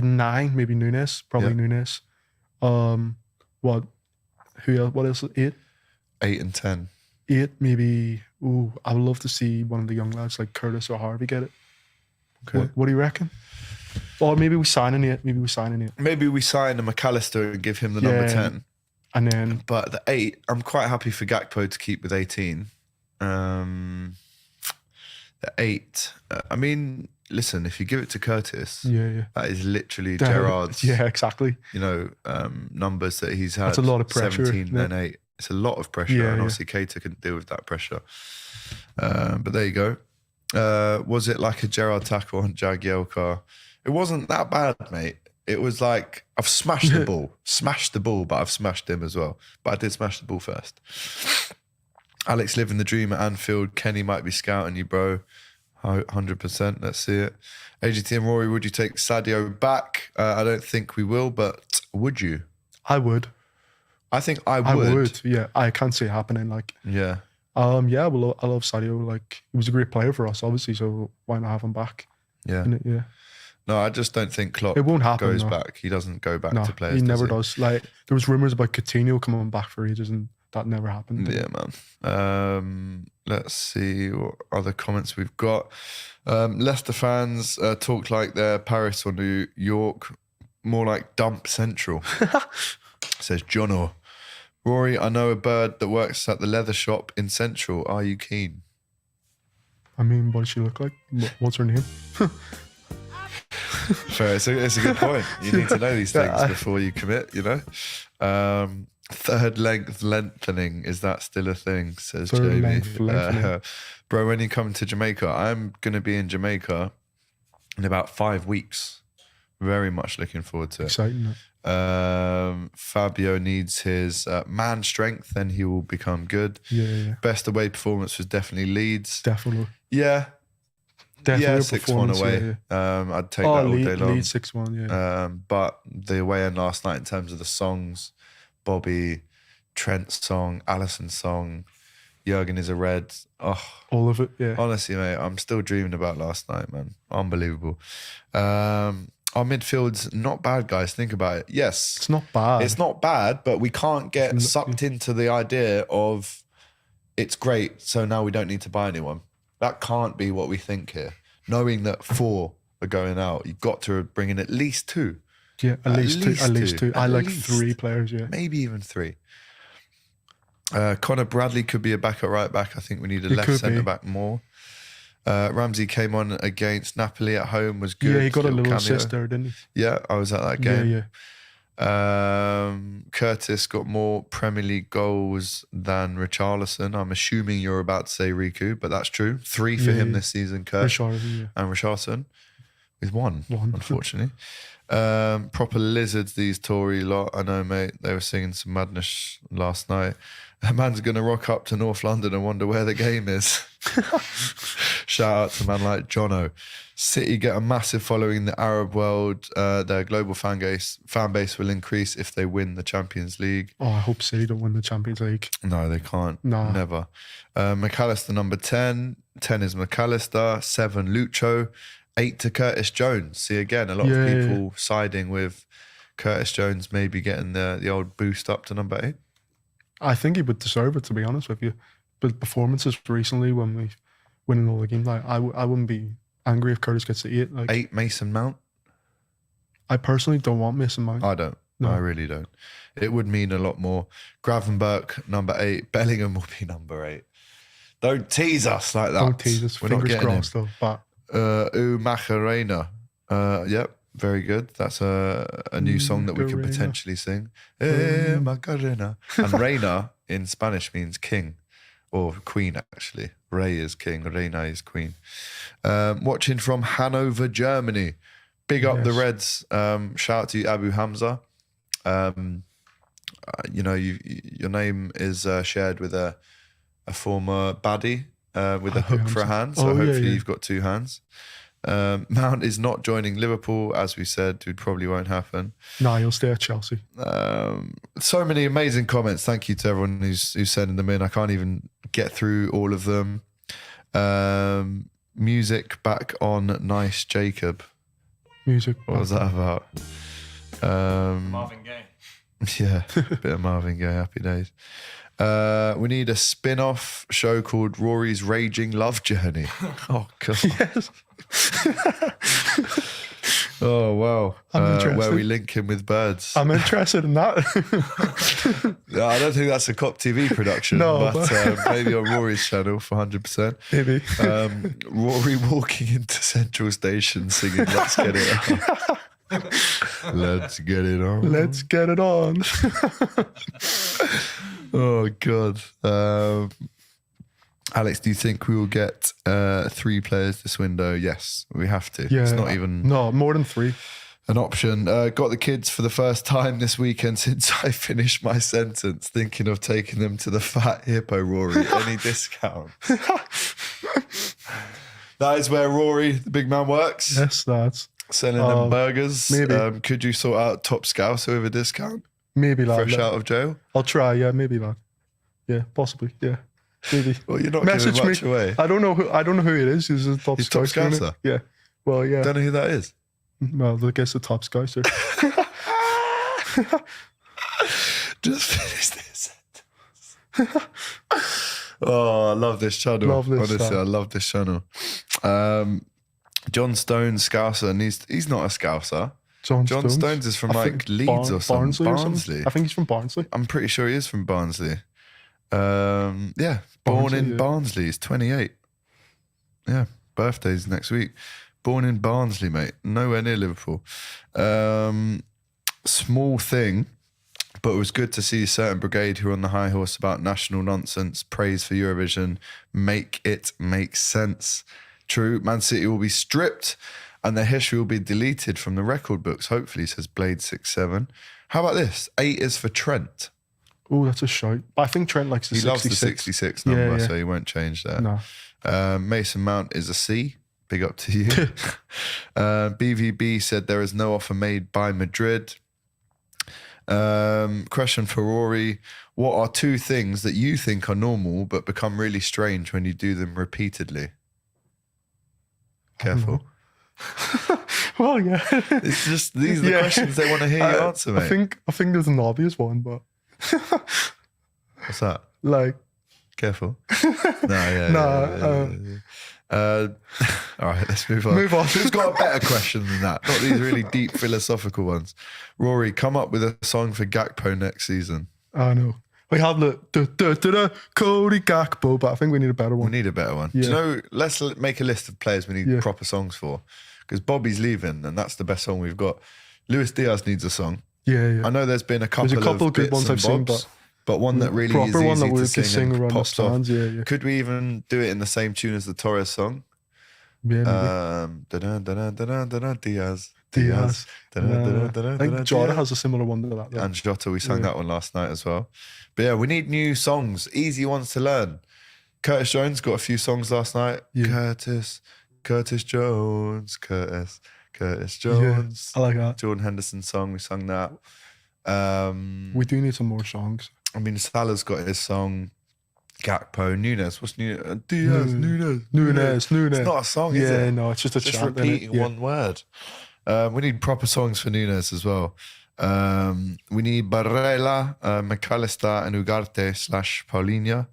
9, maybe Nunes, probably Nunes. What else? 8? 8 and 10. 8, maybe. Ooh, I would love to see one of the young lads like Curtis or Harvey get it. Okay. What do you reckon? Or maybe we sign an 8. Maybe we sign a McAllister and give him the number 10. And then... But the 8, I'm quite happy for Gakpo to keep with 18. The 8, I mean, listen, if you give it to Curtis, that is literally Gerrard's... Yeah, exactly. You know, numbers that he's had. That's a lot of pressure. 17 and 8. It's a lot of pressure. And obviously Keita couldn't deal with that pressure. But there you go. Was it like a Gerrard tackle on Jagielka? It wasn't that bad, mate. It was like, I've smashed the ball. Smashed the ball, but I've smashed him as well. But I did smash the ball first. Alex living the dream at Anfield. Kenny might be scouting you, bro. 100%. Let's see it. AGT and Rory, would you take Sadio back? I don't think we will, but would you? I would. I think I would. I would, yeah. I can't see it happening. Like, yeah. Yeah, well, I love Sadio. Like, he was a great player for us, obviously, so why not have him back? Yeah. Yeah. No, I just don't think Klopp it won't happen, goes back. He doesn't go back to players. He never does. Like, there was rumours about Coutinho coming back for ages and that never happened. Yeah, man. Let's see what other comments we've got. Leicester fans talk like they're Paris or New York, more like dump central, says Jono. Rory, I know a bird that works at the leather shop in Central. Are you keen? I mean, what does she look like? What's her name? Fair, it's a good point. You need to know these things before you commit, you know? Third length lengthening, is that still a thing? Says Jamie. Bro, when you come to Jamaica, I'm going to be in Jamaica in about 5 weeks. Very much looking forward to it. Exciting. Fabio needs his man strength, then he will become good. Yeah. Best away performance was definitely Leeds. Definitely. Yeah. Definitely 6-1 away. Yeah. I'd take that all day long. Leeds 6-1, yeah. But the away end last night in terms of the songs, Bobby, Trent's song, Alisson's song, Jurgen is a red. Oh, all of it, yeah. Honestly, mate, I'm still dreaming about last night, man. Unbelievable. Our midfield's not bad, guys. Think about it. Yes. It's not bad. It's not bad, but we can't get sucked into the idea of it's great, so now we don't need to buy anyone. That can't be what we think here. Knowing that 4 are going out, you've got to bring in at least 2. Yeah, at least two. I like 3 players, yeah. Maybe even 3. Connor Bradley could be a back at right back. I think we need a left centre back more. Ramsey came on against Napoli at home, was good. Yeah, he got a little cameo. assist there, didn't he? Yeah, I was at that game. Yeah, Curtis got more Premier League goals than Richarlison. I'm assuming you're about to say Riku, but that's true. 3 for him this season, Kurt. Richarlison, And Richarlison with one. Unfortunately. Proper lizards, these Tory lot. I know, mate. They were singing some madness last night. A man's going to rock up to North London and wonder where the game is. Shout out to a man like Jono. City get a massive following in the Arab world. Their global fan base will increase if they win the Champions League. Oh, I hope City don't win the Champions League. No, they can't. No. Never. McAllister number 10. 10 is McAllister. 7, Lucho. 8 to Curtis Jones. See, again, a lot of people siding with Curtis Jones maybe getting the old boost up to number 8. I think he would deserve it, to be honest with you. But performances recently when we winning all the games, like I wouldn't be angry if Curtis gets to 8. Like 8, Mason Mount. I personally don't want Mason Mount. I don't. No. I really don't. It would mean a lot more. Gravenberch, number 8. Bellingham will be number 8. Don't tease us like that. Don't tease us. We're not Fingers getting him. crossed, though. But Macarena. Yep, very good. That's a new song that we could Macarena. potentially sing. Macarena. And Reina in Spanish means king. Or queen, actually. Rey is king, Reina is queen. Watching from Hanover, Germany. Big up the Reds. Shout out to you, Abu Hamza. You know, your name is shared with a former baddie with a hook for a hand. So hopefully you've got 2 hands. Mount is not joining Liverpool, as we said. It probably won't happen. nah, he'll stay at Chelsea. So many amazing comments. Thank you to everyone who's sending them in. I can't even get through all of them. Music back on Nice Jacob. Music. What was that about? Marvin Gaye. Yeah, bit of Marvin Gaye, happy days. We need a spin-off show called Rory's Raging Love Journey. Oh, God. Yes. Oh, wow. I'm interested. Where we link him with birds. I'm interested in that. No, I don't think that's a Kop TV production, No, but maybe on Rory's channel for 100%. Maybe. Rory walking into Central Station singing Let's Get It On. Let's get it on. Let's get it on. Oh, God. Alex, do you think we will get 3 players this window? Yes, we have to. Yeah. It's not even No, more than 3. an option. Got the kids for the first time this weekend since I finished my sentence, thinking of taking them to the Fat Hippo, Rory. Any discount? That is where Rory, the big man, works. Yes, that's. Selling them burgers. maybe. Could you sort out Top Scouser with a discount? Maybe, lad. Fresh out of jail? I'll try, yeah, maybe, lad. Yeah, possibly, yeah. Maybe. Well, you're not Message giving much me. away. I don't know who it is. He's a top He's Top scouser, innit? Scouser? Yeah. Well, yeah. Don't know who that is. Well, I guess the top scouser. Just finish this sentence. Oh, I love this channel. Love this Honestly, stuff. I love this channel. John Stones, Scouser, and he's not a Scouser. John Stones is from I like think Leeds or something. Barnsley or something. Barnsley. I think he's from Barnsley. I'm pretty sure he is from Barnsley. Yeah, born Barnsley, in yeah. Barnsley. He's 28. Yeah, birthday's next week. Born in Barnsley, mate. Nowhere near Liverpool. Small thing, but it was good to see a certain brigade who are on the high horse about national nonsense. Praise for Eurovision. Make it make sense. True, Man City will be stripped and their history will be deleted from the record books, hopefully, says Blade67. How about this? 8 is for Trent. Oh, that's a shout. But I think Trent likes the He 66. loves the 66 number, Yeah, yeah. so he won't change that. No. Mason Mount is a C. Big up to you. BVB said there is no offer made by Madrid. Question for Rory. What are 2 things that you think are normal but become really strange when you do them repeatedly? Careful. Well, yeah. It's just, these are the questions they want to hear you answer, mate. I think there's an obvious one, but What's that? like, Careful. No, yeah. Nah, All right, let's move on. Move on. Who's got a better question than that? Not these really deep philosophical ones. Rory, come up with a song for Gakpo next season. I know. We have the Cody Gakpo, but I think we need a better We one. need a better one. Yeah. Do you know, let's make a list of players we need proper songs for. Because Bobby's leaving, and that's the best song we've got. Luis Diaz needs a song. Yeah. I know there's been a couple, There's a couple of good bits ones and I've seen, bobs, but but one that really proper is one easy that we to could sing sing and around the pops off. stands. Yeah. Could we even do it in the same tune as the Torres song? Yeah, Diaz. Diaz. I think Jota Diaz. has a similar one to that. Though. And Jota, we sang that one last night as well. But yeah, we need new songs, easy ones to learn. Curtis Jones got a few songs last night. Yeah. Curtis Jones. I like that. Jordan Henderson song, we sung that. We do need some more songs. I mean, Salah's got his song. Gakpo, Nunes. What's Nunes? Diaz, Nunes. Nunes. It's not a song, is it? No, it's just a Just chant. repeating one word. We need proper songs for Nunes as well. We need Barella, McAllister, and Ugarte / Paulinho.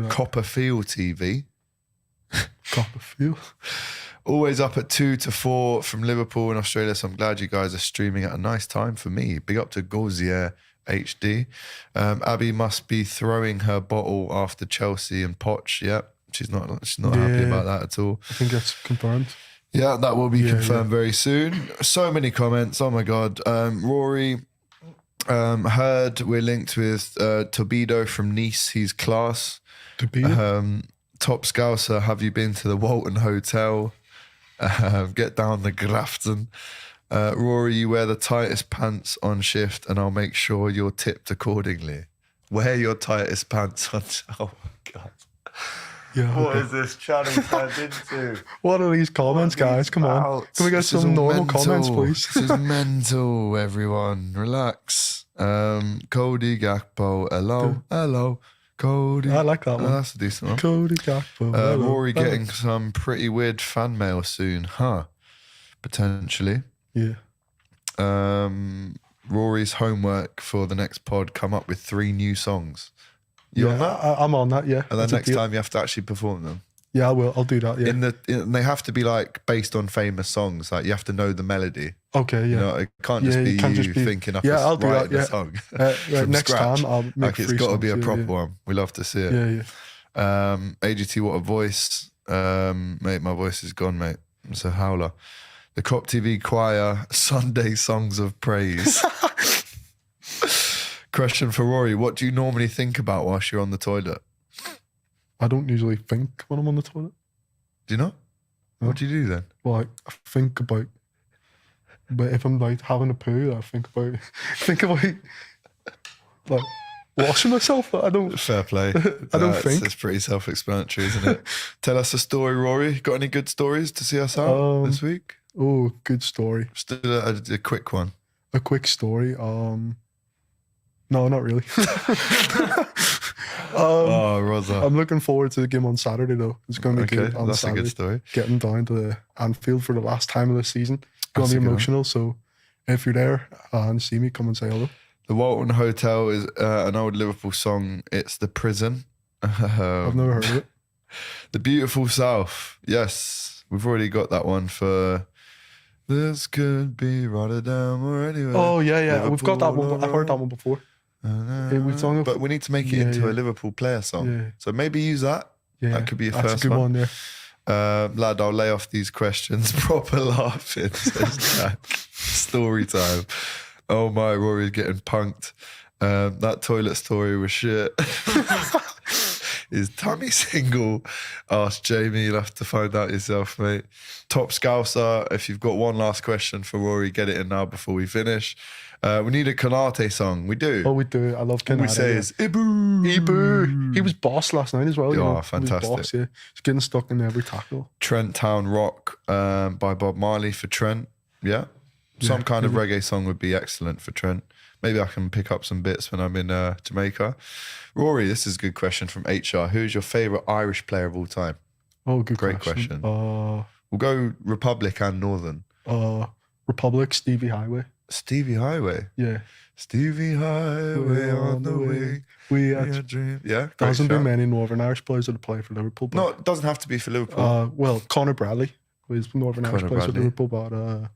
Copper TV. Copperfield. Always up at 2 to 4 from Liverpool and Australia. So I'm glad you guys are streaming at a nice time for me. Big up to Gauzier HD. Abby must be throwing her bottle after Chelsea and Poch. Yeah, she's not happy about that at all. I think that's confirmed. Yeah, that will be confirmed very soon. So many comments. Oh my God. Rory, heard we're linked with Tobido from Nice. He's class. Tobido? Top Scouser, have you been to the Walton Hotel? Get down the Grafton. Rory, you wear the tightest pants on shift and I'll make sure you're tipped accordingly. Wear your tightest pants on. Oh my God. Yeah. What is this channel turned into? What are these comments, guys? Come on. Can we get some normal comments, please? This is mental, everyone. Relax. Cody Gakpo. Hello. Cody. I like that one. That's a decent one. Cody Gakpo. Rory getting some pretty weird fan mail soon, huh? Potentially. Yeah. Rory's homework for the next pod, come up with 3 new songs. You on that? I'm on that, yeah. And then next time you have to actually perform them. Yeah, I will. I'll do that, yeah. They have to be like based on famous songs. Like you have to know the melody. Okay, yeah. You know, it can't just be you thinking up I'll do writing that, a song next scratch. time I'll make like it's got to be a proper one. We love to see it. Yeah. AGT, what a voice. Mate, my voice is gone, mate. It's a howler. The Kop TV choir, Sunday songs of praise. Question for Rory. What do you normally think about whilst you're on the toilet? I don't usually think when I'm on the toilet. Do you not? No. What do you do then? Well, I think about, but if I'm like having a poo, I think about like washing myself. I don't. Fair play. I don't think. It's pretty self-explanatory, isn't it? Tell us a story, Rory. Got any good stories to see us out this week? Oh, good story. Just a quick one. A quick story. No, not really. Rosa. I'm looking forward to the game on Saturday, though. It's going to be good on that's Saturday. a good story. Getting down to the Anfield for the last time of the season. It's going That's to a be good one. emotional. So if you're there and see me, come and say hello. The Walton Hotel is an old Liverpool song. It's The Prison. I've never heard of it. The Beautiful South. Yes, we've already got that one for This Could Be Rotterdam or anywhere. Oh, yeah. Liverpool, We've got that one. I've heard that one before. We've sung it. But we need to make it into a Liverpool player song. Yeah. So maybe use that. Yeah, That could be a that's first a good one. one, yeah. Lad, I'll lay off these questions. Proper laughing, says Jack. Story time. Oh my, Rory's getting punked. That toilet story was shit. Is Tommy single? Ask Jamie. You'll have to find out yourself, mate. Top Scouser. If you've got one last question for Rory, get it in now before we finish. We need a Kanate song. We do. Oh, we do. I love Kanate. All we say is Ibu. Ibu. He was boss last night as well. Oh, He was fantastic. boss, yeah. He's getting stuck in every tackle. Trent Town Rock by Bob Marley for Trent. Yeah. Some kind of reggae song would be excellent for Trent. Maybe I can pick up some bits when I'm in Jamaica. Rory, this is a good question from HR. Who's your favourite Irish player of all time? Oh, good Great question. question. We'll go Republic and Northern. Republic, Stevie Highway. Stevie Highway. Yeah. Stevie Highway on the way. We Yeah, dream. Yeah, there great hasn't been shout. many Northern Irish players that have played for Liverpool. No, But, it doesn't have to be for Liverpool. well, Connor Bradley was Northern Irish Connor player for Bradley. Liverpool, but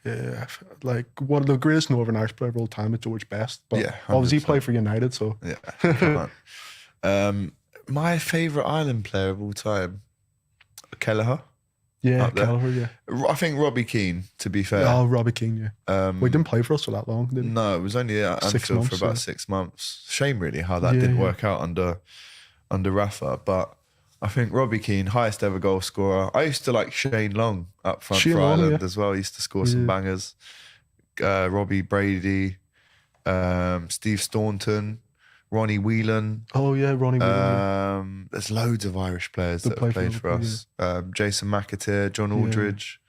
Yeah, like one of the greatest Northern Irish players of all time is George Best. But Yeah, obviously he 100%. played for United, so Yeah, come on. My favourite Ireland player of all time, Kelleher. yeah, Up there. Kelleher, yeah. I think Robbie Keane, to be fair. Oh, Robbie Keane, yeah. Well, he didn't play for us for that long, did he? No, it was only at 6 Anfield months, for about yeah. 6 months. Shame, really, how that Yeah, didn't yeah. work out under Rafa. But I think Robbie Keane, highest ever goal scorer. I used to like Shane Long up front Shane for Long, Ireland yeah. as well. He used to score some Yeah. bangers. Robbie Brady, Steve Staunton, Ronnie Whelan. Oh, yeah, Ronnie Whelan, yeah. There's loads of Irish players That that have play played for for us. Jason McAteer, John Aldridge.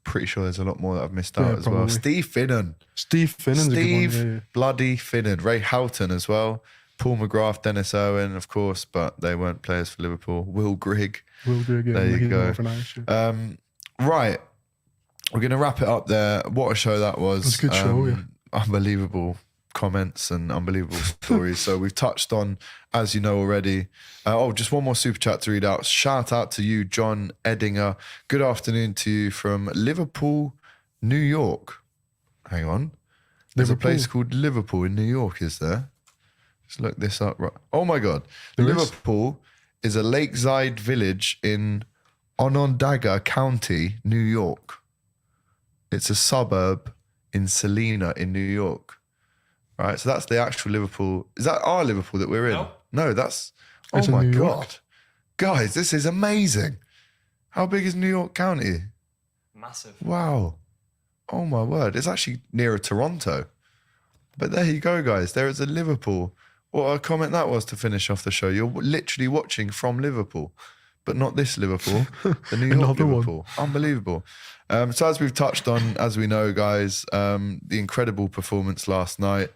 Pretty sure there's a lot more that I've missed out as well. probably. Steve Finnan. Steve Finnan's a good Steve one, yeah. bloody Finnan. Ray Houghton as well. Paul McGrath, Dennis Owen, of course, but they weren't players for Liverpool. Will Grigg. Will Grigg, yeah. There you he's go. Northern Irish, yeah. Right. We're going to wrap it up there. What a show that was. It was a good show, yeah. Unbelievable comments and unbelievable stories. So we've touched on, as you know already. Just one more super chat to read out. Shout out to you, John Edinger. Good afternoon to you from Liverpool, New York. Hang on. There's a place called Liverpool in New York, is there? Just look this up. Right. Oh my God. Liverpool is a lakeside village in Onondaga County, New York. It's a suburb in Salina in New York. Right, so that's the actual Liverpool. Is that our Liverpool that we're in? No, that's... Oh It's in my New God. York. Guys, this is amazing. How big is New York County? Massive. Wow. Oh my word. It's actually nearer Toronto. But there you go, guys. There is a Liverpool. What a comment that was to finish off the show. You're literally watching from Liverpool, but not this Liverpool, the New York Another one. Liverpool. Unbelievable. So as we've touched on, as we know, guys, the incredible performance last night,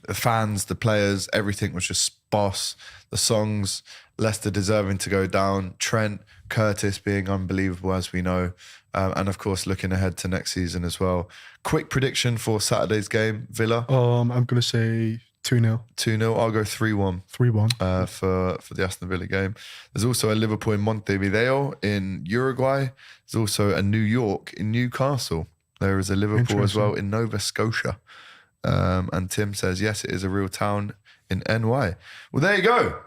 the fans, the players, everything was just boss. The songs, Leicester deserving to go down, Trent, Curtis being unbelievable, as we know. And of course, looking ahead to next season as well. Quick prediction for Saturday's game, Villa. I'm going to say 2-0. 2-0. I'll go 3-1. 3-1. For the Aston Villa game. There's also a Liverpool in Montevideo in Uruguay. There's also a New York in Newcastle. There is a Liverpool as well in Nova Scotia. And Tim says, yes, it is a real town in NY. Well, there you go.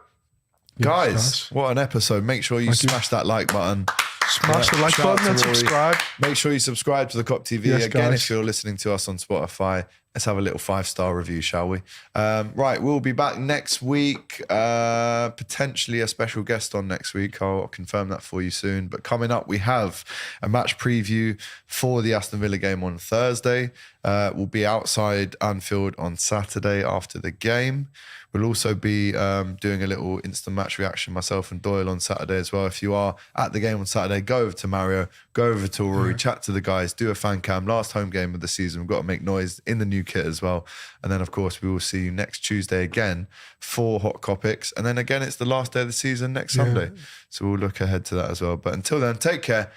Guys, what an episode. Make sure you smash that like button. Smash the like Shout out button and to Rory. subscribe. Make sure you subscribe to the Kop TV. Yes, Again, guys. if you're listening to us on Spotify, let's have a little 5-star review, shall we? Right, we'll be back next week. Potentially a special guest on next week. I'll confirm that for you soon. But coming up, we have a match preview for the Aston Villa game on Thursday. We'll be outside Anfield on Saturday after the game. We'll also be doing a little instant match reaction, myself and Doyle, on Saturday as well. If you are at the game on Saturday, go over to Mario, go over to Rory, chat to the guys, do a fan cam. Last home game of the season. We've got to make noise in the new kit as well. And then, of course, we will see you next Tuesday again for Hot Kopics. And then again, it's the last day of the season next Sunday. So we'll look ahead to that as well. But until then, take care.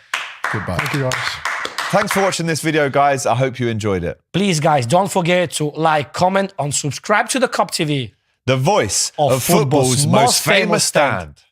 Goodbye. Thank you, guys. Thanks for watching this video, guys. I hope you enjoyed it. Please, guys, don't forget to like, comment, and subscribe to the Kop TV. The voice Of of football's most famous stand.